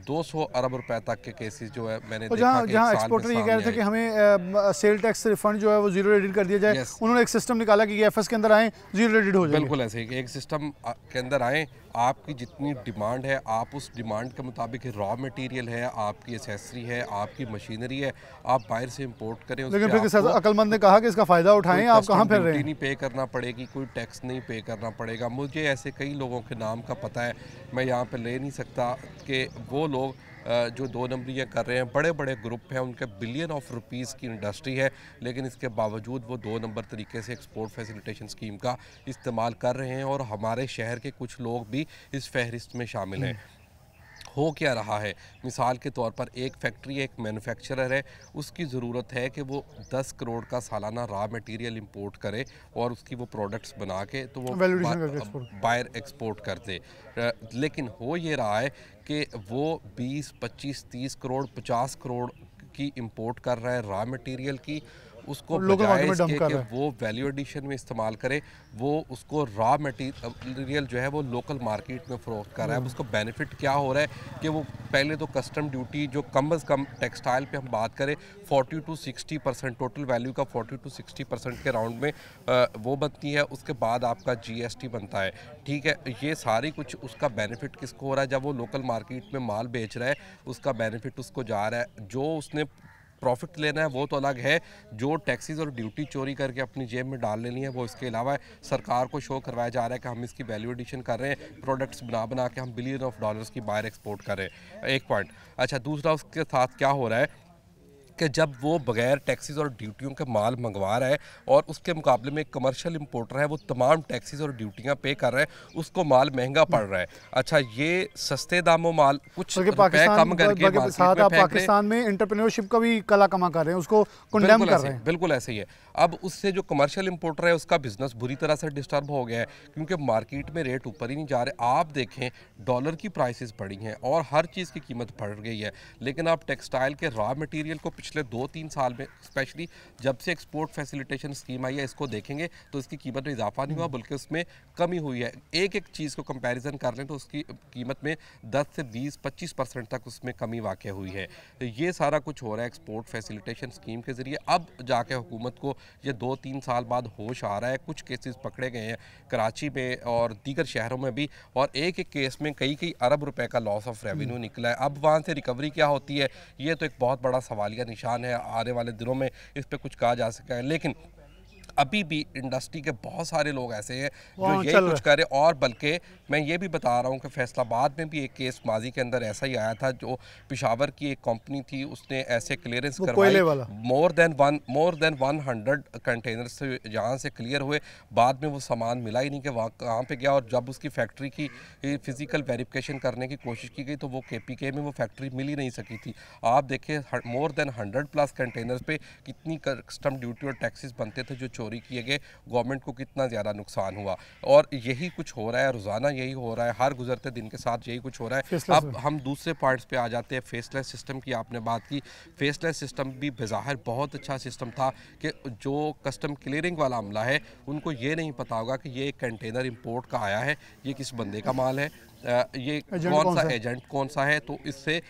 200 अरब रुपए तक के केसेस जो है मैंने देखा कि जहाँ एक्सपोर्टर ये कह रहे थे कि हमें सेल टैक्स रिफंड जो है वो जीरो रेटेड कर दिया जाए, उन्होंने एक सिस्टम निकाला कि EFS के अंदर आए जीरो रेटेड हो जाए। बिल्कुल ऐसे ही एक सिस्टम के अंदर आए, आपकी जितनी डिमांड है आप उस डिमांड के मुताबिक रॉ मटेरियल है, आपकी एसेसरी है, आपकी मशीनरी है, आप बाहर से इंपोर्ट करें। लेकिन फिर अक्लमंद ने कहा कि इसका फ़ायदा उठाएं, आप कहाँ फिर रहे हैं? नहीं पे करना पड़ेगी, कोई टैक्स नहीं पे करना पड़ेगा। मुझे ऐसे कई लोगों के नाम का पता है, मैं यहाँ पे ले नहीं सकता कि वो लोग जो 2 नंबरियाँ कर रहे हैं, बड़े बड़े ग्रुप हैं, उनके बिलियन ऑफ रुपीज़ की इंडस्ट्री है, लेकिन इसके बावजूद वो 2 नंबर तरीके से एक्सपोर्ट फैसिलिटेशन स्कीम का इस्तेमाल कर रहे हैं और हमारे शहर के कुछ लोग भी इस फहरिस्त में शामिल हैं। हो क्या रहा है, मिसाल के तौर पर एक फैक्ट्री, एक मैन्युफैक्चरर है, उसकी ज़रूरत है कि वो 10 करोड़ का सालाना रॉ मटेरियल इंपोर्ट करे और उसकी वो प्रोडक्ट्स बना के तो वो बाहर एक्सपोर्ट कर दे। लेकिन हो ये रहा है कि वो 20, 25, 30 करोड़, 50 करोड़ की इंपोर्ट कर रहा है रॉ मटेरियल की, उसको बजाय इसके कि वो वैल्यू एडिशन में इस्तेमाल करे, वो उसको रॉ मटेरियल जो है वो लोकल मार्केट में फ़रोख्त कर रहा है। उसको बेनिफिट क्या हो रहा है कि वो पहले तो कस्टम ड्यूटी जो कम अज़ कम टेक्सटाइल पे हम बात करें 40 to 60%, टोटल वैल्यू का 40 to 60% के राउंड में वो बनती है, उसके बाद आपका GST बनता है। ठीक है, ये सारी कुछ उसका बेनिफिट किसको हो रहा है? जब वो लोकल मार्केट में माल बेच रहा है उसका बेनिफिट उसको जा रहा है। जो उसने प्रॉफिट लेना है वो तो अलग है, जो टैक्सेस और ड्यूटी चोरी करके अपनी जेब में डाल लेनी है वो इसके अलावा सरकार को शो करवाया जा रहा है कि हम इसकी वैल्यू एडिशन कर रहे हैं, प्रोडक्ट्स बना के हम बिलियन ऑफ डॉलर्स की बाहर एक्सपोर्ट कर रहे हैं। एक पॉइंट। अच्छा, दूसरा उसके साथ क्या हो रहा है कि जब वो बगैर टैक्सेस और ड्यूटियों के माल मंगवा रहा है और उसके मुकाबले में एक कमर्शियल इंपोर्टर है वो तमाम टैक्सेस और ड्यूटियां पे कर रहा है, उसको माल महंगा पड़ रहा है। अच्छा, ये सस्ते दामों माल कुछ रुपए कम करके साथ आप पाकिस्तान में एंटरप्रेन्योरशिप का भी कला कमा कर रहे हैं, उसको कंडेम कर रहे हैं। बिल्कुल ऐसे ही है। अब उससे जो कमर्शियल इंपोर्टर है उसका बिजनेस बुरी तरह से डिस्टर्ब हो गया है क्योंकि मार्केट में रेट ऊपर ही नहीं जा रहे। आप देखें डॉलर की प्राइसेस बढ़ी हैं और हर चीज़ की कीमत बढ़ गई है, लेकिन आप टेक्सटाइल के रॉ मटेरियल को पिछले 2-3 साल में, स्पेशली जब से एक्सपोर्ट फैसिलिटेशन स्कीम आई है, इसको देखेंगे तो इसकी कीमत में इजाफा नहीं हुआ बल्कि उसमें कमी हुई है। एक एक चीज़ को कंपैरिजन कर लें तो उसकी कीमत में 10 से 20-25% तक उसमें कमी वाक़ हुई है। तो ये सारा कुछ हो रहा है एक्सपोर्ट फैसिलिटेशन स्कीम के ज़रिए। अब जाके हुकूमत को ये 2-3 साल बाद होश आ रहा है। कुछ केसेस पकड़े गए हैं कराची में और दीगर शहरों में भी, और एक एक केस में कई अरब रुपए का लॉस ऑफ रेवेन्यू निकला है। अब वहाँ से रिकवरी क्या होती है ये तो एक बहुत बड़ा सवालिया निशान है। आने वाले दिनों में इस पर कुछ कहा जा सका है, लेकिन अभी भी इंडस्ट्री के बहुत सारे लोग ऐसे हैं जो यही कुछ करें। और बल्कि मैं ये भी बता रहा हूँ कि फैसलाबाद में भी एक केस माजी के अंदर ऐसा ही आया था, जो पेशावर की एक कंपनी थी, उसने ऐसे क्लियरेंस करवाई मोर देन 100 कंटेनर से, जहाँ से क्लियर हुए, बाद में वो सामान मिला ही नहीं कि वहाँ कहाँ पे गया। और जब उसकी फैक्ट्री की फिज़िकल वेरिफिकेशन करने की कोशिश की गई तो वो KPK में वो फैक्ट्री मिल ही नहीं सकी थी। आप देखिए मोर देन 100+ कंटेनर्स पे कितनी कस्टम ड्यूटी और टैक्सेस बनते थे जो चोरी किए गए, गवर्नमेंट को कितना ज़्यादा नुकसान हुआ। और यही कुछ हो रहा है, रोज़ाना यही हो रहा है, हर गुजरते दिन के साथ यही कुछ हो रहा है। अब हम दूसरे पॉइंट्स पे आ जाते हैं। फेसलेस सिस्टम की आपने बात की, फेसलेस सिस्टम भी बेज़ाहिर बहुत अच्छा सिस्टम था कि जो कस्टम क्लियरिंग वाला अमला है उनको ये नहीं पता होगा कि ये एक कंटेनर इंपोर्ट का आया है, ये किस बंदे का माल है, ये कौन सा एजेंट कौन सा है। तो इससे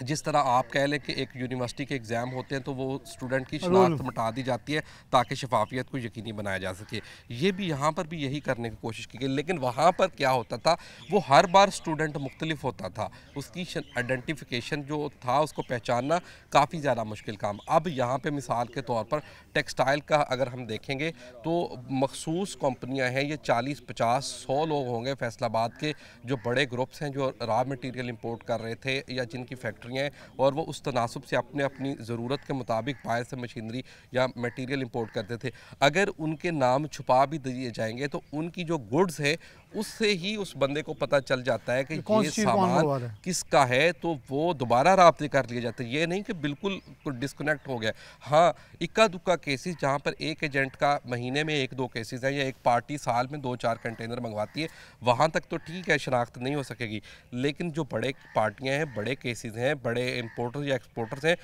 जिस तरह आप कह लें कि एक यूनिवर्सिटी के एग्ज़ाम होते हैं तो वो स्टूडेंट की शनाख्त मिटा दी जाती है ताकि शफाफियत को यकीनी बनाया जा सके, ये भी यहाँ पर भी यही करने की कोशिश की गई। लेकिन वहाँ पर क्या होता था, वो हर बार स्टूडेंट मुख्तलिफ होता था, उसकी आइडेंटिफिकेशन जो था उसको पहचानना काफ़ी ज़्यादा मुश्किल काम। अब यहाँ पर मिसाल के तौर पर टेक्सटाइल का अगर हम देखेंगे तो मखसूस कंपनियाँ हैं, ये 40, 50, 100 लोग होंगे फैसलाबाद के जो बड़े ग्रुप्स हैं जो रॉ मटीरियल इंपोर्ट कर रहे थे या जिनकी फैक्ट्री हैं, और वो उस तनासुब से अपनी ज़रूरत के मुताबिक बाहर से मशीनरी या मटेरियल इंपोर्ट करते थे। अगर उनके नाम छुपा भी दिए जाएंगे तो उनकी जो गुड्स है उससे ही उस बंदे को पता चल जाता है कि ये सामान किसका है, तो वो दोबारा राब्ते कर लिए जाते हैं। ये नहीं कि बिल्कुल डिस्कनेक्ट हो गया। हाँ, इक्का दुक्का केसेस जहाँ पर एक एजेंट का महीने में 1-2 केसेस हैं या एक पार्टी साल में 2-4 कंटेनर मंगवाती है, वहाँ तक तो ठीक है, शनाख्त नहीं हो सकेगी। लेकिन जो बड़े पार्टियाँ हैं, बड़े केसेस हैं, बड़े इंपोर्टर्स या एक्सपोर्टर्स हैं,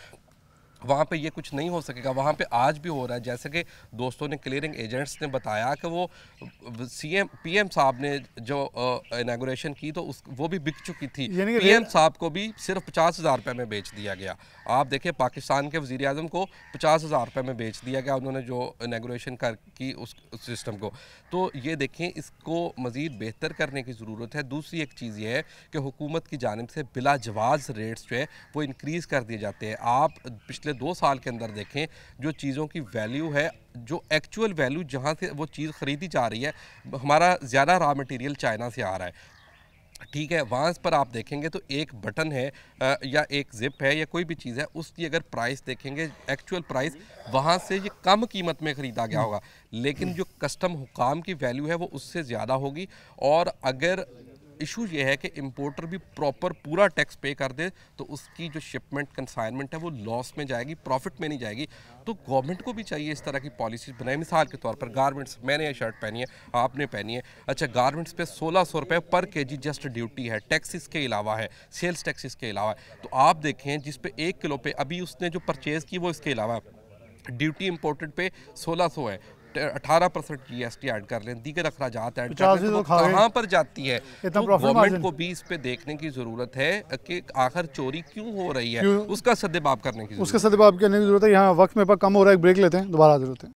वहाँ पे ये कुछ नहीं हो सकेगा। वहाँ पे आज भी हो रहा है, जैसे कि दोस्तों ने क्लियरिंग एजेंट्स ने बताया कि वो पीएम साहब ने जो इनॉग्रेशन की तो वो भी बिक चुकी थी। पीएम साहब को भी सिर्फ 50,000 रुपये में बेच दिया गया। आप देखें, पाकिस्तान के वज़ीर आज़म को 50,000 रुपये में बेच दिया गया उन्होंने जो इनॉग्रेशन की उस सिस्टम को। तो ये देखें, इसको मज़ीद बेहतर करने की ज़रूरत है। दूसरी एक चीज़ ये है कि हुकूमत की जानिब से बिला जवाज़ रेट्स जो है वो इंक्रीज़ कर दिए जाते हैं। आप पिछले 2 साल के अंदर देखें, जो चीज़ों की वैल्यू है, जो एक्चुअल वैल्यू जहाँ से वो चीज़ ख़रीदी जा रही है, हमारा ज़्यादा रॉ मटेरियल चाइना से आ रहा है, ठीक है। वहाँ पर आप देखेंगे तो एक बटन है या एक ज़िप है या कोई भी चीज़ है, उसकी अगर प्राइस देखेंगे, एक्चुअल प्राइस वहाँ से ये कम कीमत में ख़रीदा गया होगा, लेकिन जो कस्टम हुकाम की वैल्यू है वो उससे ज़्यादा होगी। और अगर इशू ये है कि इंपोर्टर भी प्रॉपर पूरा टैक्स पे कर दे तो उसकी जो शिपमेंट कंसाइनमेंट है वो लॉस में जाएगी, प्रॉफिट में नहीं जाएगी। तो गवर्नमेंट को भी चाहिए इस तरह की पॉलिसीज बनाए। मिसाल के तौर पर गारमेंट्स, मैंने ये शर्ट पहनी है, आपने पहनी है, अच्छा, गारमेंट्स पे 1600 रुपये पर केजी जस्ट ड्यूटी है, टैक्स इसके अलावा है, सेल्स टैक्स इसके अलावा है। तो आप देखें, जिस पे 1 किलो पे अभी उसने जो परचेज़ की वो इसके अलावा ड्यूटी इम्पोर्टेड पे 1600 है, 18% GST ऐड कर लें, दीगर अखराजात ऐड कर लें, तो कहाँ पर जाती है? तो गवर्नमेंट को भी इस पे देखने की ज़रूरत है कि आखिर चोरी क्यों हो रही है, उसका सद्देबाब करने की ज़रूरत है। यहाँ वक्त मेरे पास कम हो रहा है, एक ब्रेक लेते हैं, दोबारा हाजिर होते हैं।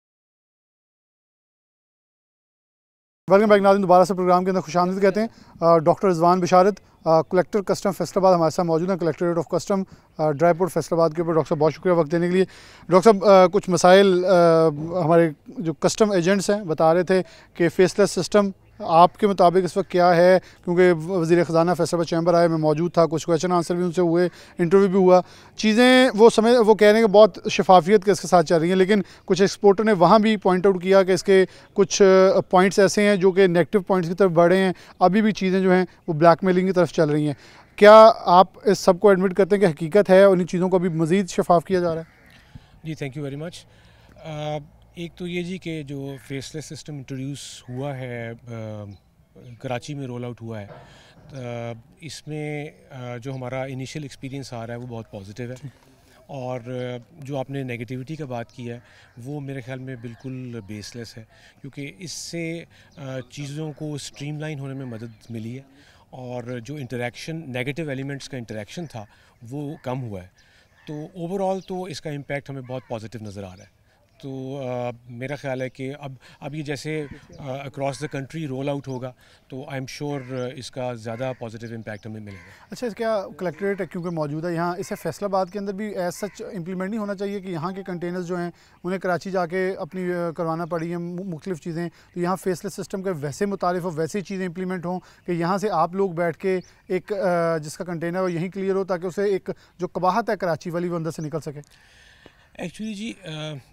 वेलकम बैक नाज़रीन, दोबारा से प्रोग्राम के अंदर खुशामदीद कहते हैं। डॉक्टर रिजवान बिशारत, कलेक्टर कस्टम फैसलाबाद हमारे साथ मौजूद हैं, collectorate of custom dry port Faisalabad के ऊपर। डॉक्टर साहब बहुत शुक्रिया वक्त देने के लिए। डॉक्टर साहब, कुछ मसाइल हमारे जो कस्टम एजेंट्स हैं बता रहे थे कि फेसलेस सिस्टम आपके मुताबिक इस वक्त क्या है, क्योंकि वज़ीर ख़ज़ाना फैसलाबाद चैम्बर आए, मैं मौजूद था, कुछ क्वेश्चन आंसर भी उनसे हुए, इंटरव्यू भी हुआ, चीज़ें वो कह रहे हैं कि बहुत शफाफियत के इसके साथ चल रही हैं, लेकिन कुछ एक्सपोर्टर ने वहाँ भी पॉइंट आउट किया कि इसके कुछ पॉइंट्स ऐसे हैं जो कि नेगेटिव पॉइंट्स की तरफ बढ़े हैं, अभी भी चीज़ें जो हैं वो ब्लैकमेलिंग की तरफ चल रही हैं। क्या आप इस सब को एडमिट करते हैं कि हकीकत है और इन चीज़ों को अभी मज़ीद शफाफ किया जा रहा है? जी, थैंक यू वेरी मच। एक तो ये जी कि जो फेसलेस सिस्टम इंट्रोड्यूस हुआ है, कराची में रोल आउट हुआ है, इसमें जो हमारा इनिशियल एक्सपीरियंस आ रहा है वो बहुत पॉजिटिव है। और जो आपने नेगेटिविटी का बात की है वो मेरे ख्याल में बिल्कुल बेसलेस है, क्योंकि इससे चीज़ों को स्ट्रीमलाइन होने में मदद मिली है और जो इंटरेक्शन, नेगेटिव एलिमेंट्स का इंटरेक्शन था वो कम हुआ है। तो ओवरऑल तो इसका इम्पैक्ट हमें बहुत पॉजिटिव नज़र आ रहा है। तो मेरा ख्याल है कि अब ये जैसे across the country roll out होगा तो आई एम श्योर इसका ज़्यादा पॉजिटिव इम्पैक्ट हमें मिलेगा। अच्छा, क्या कलेक्ट्रेट है क्योंकि मौजूद है यहाँ, इसे फैसलाबाद के अंदर भी एज सच इम्प्लीमेंट नहीं होना चाहिए कि यहाँ के कंटेनर्स जो हैं उन्हें कराची जाके अपनी करवाना पड़ी है मुख्तलिफ चीज़ें, तो यहाँ फेसलेस सिस्टम के वैसे मुतारिफ और वैसी चीज़ें इम्प्लीमेंट हों कि यहाँ से आप लोग बैठ के एक जिसका कंटेनर हो यहीं क्लियर हो, ताकि उसे एक जो कबाहत है कराची वाली वो अंदर से निकल सके? एक्चुअली जी,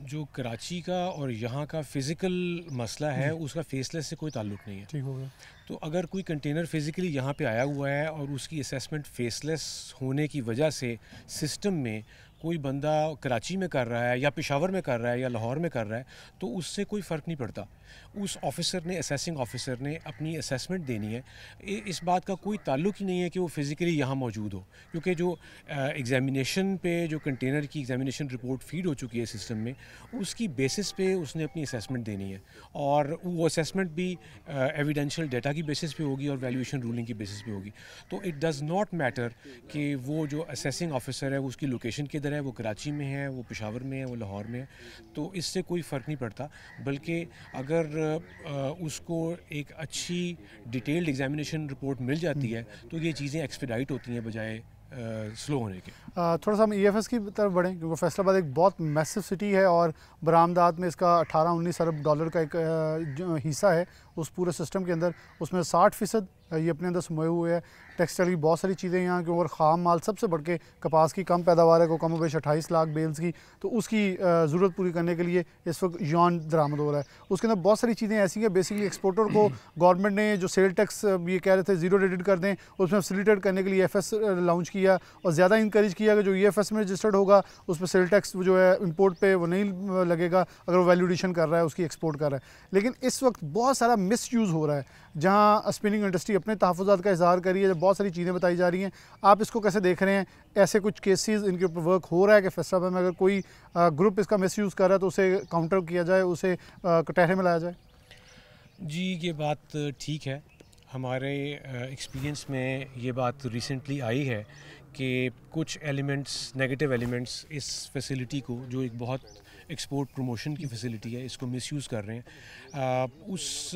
जो कराची का और यहाँ का फ़िज़िकल मसला है उसका फेसलेस से कोई ताल्लुक़ नहीं है। ठीक हो गया। तो अगर कोई कंटेनर फ़िज़िकली यहाँ पे आया हुआ है और उसकी असेसमेंट फेसलेस होने की वजह से सिस्टम में कोई बंदा कराची में कर रहा है या पेशावर में कर रहा है या लाहौर में कर रहा है तो उससे कोई फ़र्क नहीं पड़ता। उस ऑफ़िसर ने, असेसिंग ऑफ़िसर ने अपनी असेसमेंट देनी है। इस बात का कोई ताल्लुक ही नहीं है कि वो फ़िज़िकली यहाँ मौजूद हो, क्योंकि जो एग्ज़ामिनेशन पे जो कंटेनर की एग्ज़ामिनेशन रिपोर्ट फ़ीड हो चुकी है सिस्टम में, उसकी बेसिस पे उसने अपनी असेसमेंट देनी है और वो असेसमेंट भी एविडेंशियल डाटा की बेसिस पे होगी और वैल्यूएशन रूलिंग की बेसिस पे होगी। तो इट डज़ नॉट मैटर कि वो जो असेसिंग ऑफ़िसर है वो उसकी लोकेशन किधर है, वो कराची में है, वो पेशावर में है, वो लाहौर में है, तो इससे कोई फ़र्क नहीं पड़ता। बल्कि अगर उसको एक अच्छी डिटेल्ड एग्जामिनेशन रिपोर्ट मिल जाती है तो ये चीज़ें एक्सपेडाइट होती हैं बजाय स्लो होने के। थोड़ा सा हम EFS की तरफ बढ़ें, क्योंकि फैसलाबाद एक बहुत मैसिव सिटी है और बरामदात में इसका 18-19 अरब डॉलर का एक हिस्सा है उस पूरे सिस्टम के अंदर। उसमें 60% ये अपने अंदर समाये हुए है। टेक्सटाइल की बहुत सारी चीज़ें यहाँ के, और ख़ाम माल सबसे बढ़ के कपास की कम पैदावार है को कम बेश 28 लाख बेल्स की, तो उसकी ज़रूरत पूरी करने के लिए इस वक्त यॉन दरामद हो रहा है। उसके अंदर बहुत सारी चीज़ें ऐसी हैं, बेसिकली एक्सपोर्टर को गवर्नमेंट ने जो सेल टैक्स ये कह रहे थे ज़ीरो रेटेड कर दें, उसमें फैसिलिटेट करने के लिए EFS लॉन्च किया और ज़्यादा इंकरेज किया कि जो EFS में रजिस्टर्ड होगा उसमें सेल टैक्स जो है इंपोर्ट पे वो नहीं लगेगा अगर वो वैल्यू एडिशन कर रहा है, उसकी एक्सपोर्ट कर रहा है। लेकिन इस वक्त बहुत सारा मिस यूज़ हो रहा है, जहाँ स्पिनिंग इंडस्ट्री अपने तहफ़्फ़ुज़ात का इज़हार कर रही है, जब बहुत सारी चीज़ें बताई जा रही हैं। आप इसको कैसे देख रहे हैं? ऐसे कुछ केसेस इनके ऊपर वर्क हो रहा है कि फैसलाबाद में अगर कोई ग्रुप इसका मिस यूज़ कर रहा है तो उसे काउंटर किया जाए, उसे कटहरे में लाया जाए? जी, ये बात ठीक है। हमारे एक्सपीरियंस में ये बात रिसेंटली आई है कि कुछ एलिमेंट्स, नेगेटिव एलिमेंट्स इस फैसिलिटी को, जो एक बहुत एक्सपोर्ट प्रमोशन की फैसिलिटी है, इसको मिसयूज़ कर रहे हैं। उस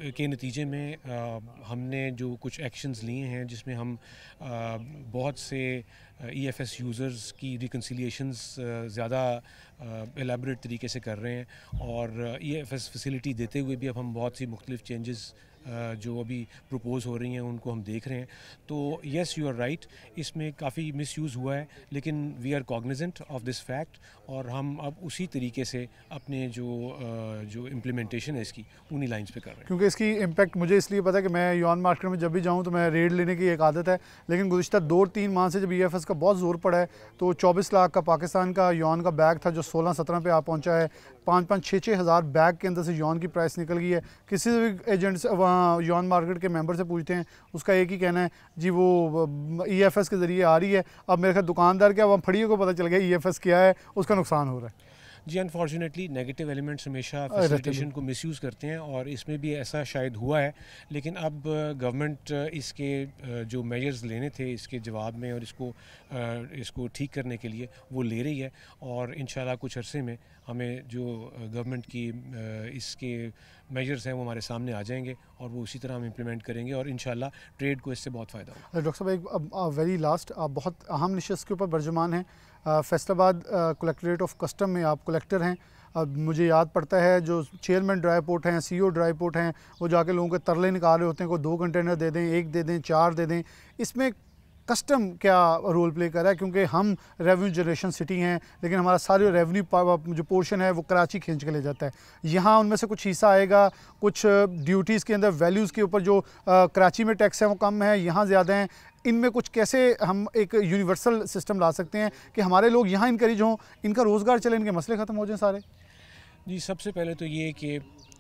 के नतीजे में हमने जो कुछ एक्शंस लिए हैं, जिसमें हम बहुत से EFS यूज़र्स की रिकन्सिलिएशंस ज़्यादा एलाबरेट तरीके से कर रहे हैं और EFS फैसिलिटी देते हुए भी अब हम बहुत सी मुख्तलिफ चेंजेस जो अभी प्रपोज़ हो रही हैं उनको हम देख रहे हैं। तो येस, यू आर राइट, इसमें काफ़ी मिसयूज़ हुआ है, लेकिन we are cognizant of this fact और हम अब उसी तरीके से अपने जो इम्प्लीमेंटेशन है इसकी उन्हीं लाइंस पे कर रहे हैं। क्योंकि इसकी इम्पैक्ट मुझे इसलिए पता है कि मैं यॉन मार्केट में जब भी जाऊँ तो मैं रेड लेने की एक आदत है, लेकिन गुज़िश्ता 2-3 माह से जब EFS का बहुत ज़ोर पड़ा है तो 24 लाख का पाकिस्तान का यॉन का बैग था जो 16-17 पे आ पहुँचा है। 5-6 हज़ार बैग के अंदर से यॉन की प्राइस निकल गई है। किसी भी एजेंट से वहाँ यॉन मार्केट के मेंबर से पूछते हैं, उसका एक ही कहना है, जी वो EFS के ज़रिए आ रही है। अब मेरे ख्याल दुकानदार क्या, वहाँ फड़ियों को पता चल गया EFS क्या है, उसका नुकसान हो रहा है। जी, अनफॉर्चुनेटली नेगेटिव एलिमेंट्स हमेशा फैसिलिटेशन को मिसयूज़ करते हैं और इसमें भी ऐसा शायद हुआ है, लेकिन अब गवर्नमेंट इसके जो मेजर्स लेने थे इसके जवाब में और इसको ठीक करने के लिए वो ले रही है और इंशाल्लाह कुछ अरसे में हमें जो गवर्नमेंट की इसके मेजर्स हैं वो हमारे सामने आ जाएंगे और वो उसी तरह हम इम्प्लीमेंट करेंगे और इंशाल्लाह ट्रेड को इससे बहुत फ़ायदा होगा। डॉक्टर साहब, एक वेरी लास्ट, आप बहुत अहम नशिस्त के ऊपर बर्जुमान हैं। फैसलाबाद कलेक्ट्रेट ऑफ कस्टम में आप कलेक्टर हैं। अब मुझे याद पड़ता है जो चेयरमैन ड्राई पोर्ट हैं, CEO ड्राई पोर्ट हैं, वो जाके लोगों के तरले निकाल रहे होते हैं, कोई 2 कंटेनर दे दें, 1 दे दें, 4 दे दें। इसमें कस्टम क्या रोल प्ले कर रहा है? क्योंकि हम रेवेन्यू जनरेशन सिटी हैं, लेकिन हमारा सारे रेवेन्यू जो पोर्शन है वो कराची खींच के ले जाता है। यहाँ उनमें से कुछ हिस्सा आएगा, कुछ ड्यूटीज़ के अंदर वैल्यूज़ के ऊपर जो कराची में टैक्स है वो कम है, यहाँ ज़्यादा हैं। इनमें कुछ कैसे हम एक यूनिवर्सल सिस्टम ला सकते हैं कि हमारे लोग यहाँ इनकरेज हों, इनका रोज़गार चले, इनके मसले ख़त्म हो जाएँ सारे? जी, सबसे पहले तो ये कि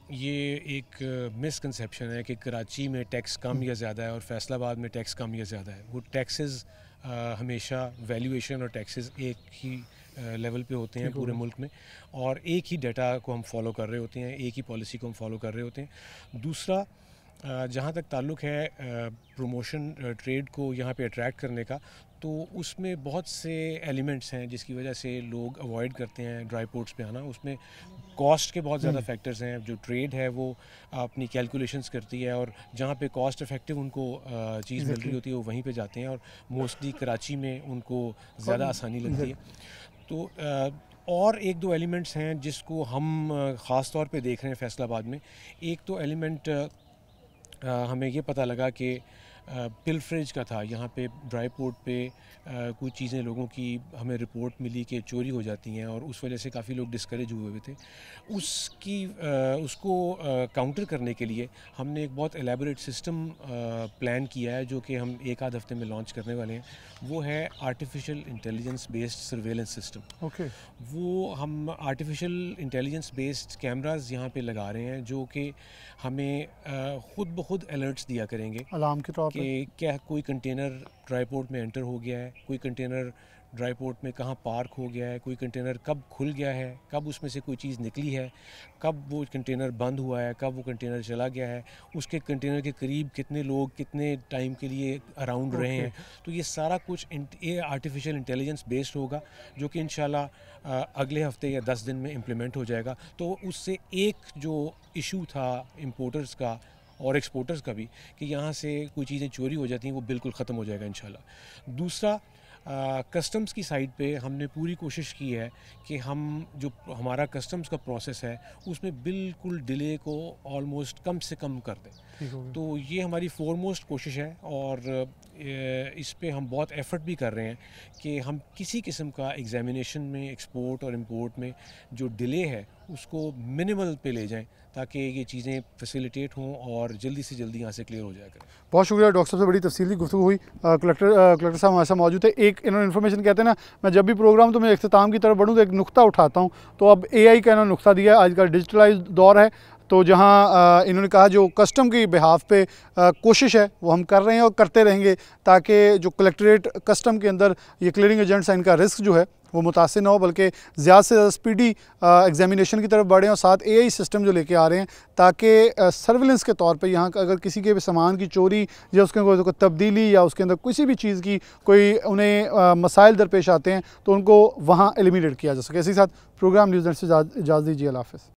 ये एक मिसकंसेप्शन है कि कराची में टैक्स कम या ज़्यादा है और फैसलाबाद में टैक्स कम या ज़्यादा है। वो टैक्सेस हमेशा वैल्यूएशन और टैक्सेस एक ही लेवल पे होते हैं पूरे मुल्क में और एक ही डाटा को हम फॉलो कर रहे होते हैं, एक ही पॉलिसी को हम फॉलो कर रहे होते हैं। दूसरा, जहाँ तक ताल्लुक़ है प्रमोशन ट्रेड को यहाँ पे अट्रैक्ट करने का, तो उसमें बहुत से एलिमेंट्स हैं जिसकी वजह से लोग अवॉइड करते हैं ड्राई पोर्ट्स पे आना। उसमें कॉस्ट के बहुत ज़्यादा फैक्टर्स हैं। जो ट्रेड है वो अपनी कैलकुलेशंस करती है और जहाँ पे कॉस्ट इफेक्टिव उनको चीज़ मिल रही होती है वो वहीं पे जाते हैं और मोस्टली कराची में उनको ज़्यादा आसानी लगती है। तो और 1-2 एलिमेंट्स हैं जिसको हम ख़ास तौर पे देख रहे हैं फैसलाबाद में। एक तो एलिमेंट हमें ये पता लगा कि पिलफ्रेज का था। यहाँ पे ड्राई पोर्ट पे कुछ चीज़ें लोगों की हमें रिपोर्ट मिली कि चोरी हो जाती हैं और उस वजह से काफ़ी लोग डिस्करेज हुए थे। उसको काउंटर करने के लिए हमने एक बहुत एलेबोरेट सिस्टम प्लान किया है जो कि हम एक आध हफ्ते में लॉन्च करने वाले हैं। वो है artificial intelligence based surveillance system. Okay. वो हम आर्टिफिशियल इंटेलिजेंस बेस्ड कैमरास यहाँ पे लगा रहे हैं जो कि हमें खुद ब खुद अलर्ट्स दिया करेंगे अलार्म के तौर पे कि क्या कोई कंटेनर ड्राई पोर्ट में एंटर हो गया है, कोई कंटेनर ड्राई पोर्ट में कहाँ पार्क हो गया है, कोई कंटेनर कब खुल गया है, कब उसमें से कोई चीज़ निकली है, कब वो कंटेनर बंद हुआ है, कब वो कंटेनर चला गया है, उसके कंटेनर के करीब कितने लोग कितने टाइम के लिए अराउंड रहे हैं। तो ये सारा कुछ ये आर्टिफिशियल इंटेलिजेंस बेस्ड होगा जो कि इंशाल्लाह अगले हफ्ते या 10 दिन में इम्प्लीमेंट हो जाएगा। तो उससे एक जो इशू था इंपोर्टर्स का और एक्सपोर्टर्स का भी कि यहाँ से कोई चीज़ें चोरी हो जाती हैं, वो बिल्कुल ख़त्म हो जाएगा इंशाल्लाह। दूसरा, कस्टम्स की साइड पे हमने पूरी कोशिश की है कि हम जो हमारा कस्टम्स का प्रोसेस है उसमें बिल्कुल डिले को ऑलमोस्ट कम से कम कर दें। तो ये हमारी फोरमोस्ट कोशिश है और इस पे हम बहुत एफर्ट भी कर रहे हैं कि हम किसी किस्म का एग्जामिनेशन में एक्सपोर्ट और इंपोर्ट में जो डिले है उसको मिनिमल पे ले जाएं ताकि ये चीज़ें फैसिलिटेट हों और जल्दी से जल्दी यहाँ से क्लियर हो जाया करें। बहुत शुक्रिया डॉक्टर साहब से, बड़ी तफसीली गुफ्तगू हुई। कलेक्टर साहब हमारे साथ मौजूद है। एक इन्होंने इन्फॉर्मेशन कहते हैं ना, मैं जब भी प्रोग्राम तो मैं इख्तिताम की तरफ बढ़ूँ तो एक नुक्ता उठाता हूँ, तो अब AI का इन्होंने नुक्ता दिया है। आज का डिजिटलाइज दौर है, तो जहाँ इन्होंने कहा जो कस्टम की बिहाफ पे कोशिश है वो हम कर रहे हैं और करते रहेंगे ताकि जो कलेक्ट्रेट कस्टम के अंदर ये क्लियरिंग एजेंट्स हैं इनका रिस्क जो है वो मुतासिर ना हो, बल्कि ज़्यादा से ज़्यादा स्पीडी एग्जामिनेशन की तरफ बढ़ें और साथ AI सिस्टम जो लेके आ रहे हैं ताकि सर्विलेंस के तौर पे यहाँ अगर किसी के भी सामान की चोरी या उसके कोई तब्दीली या उसके अंदर किसी भी चीज़ की कोई उन्हें मसाइल दरपेश आते हैं तो उनको वहाँ एलिमिनेट किया जा सके। इसी के साथ प्रोग्राम न्यूज़ नेट से इजाज़त दीजिए। अल्लाह हाफ़िज़।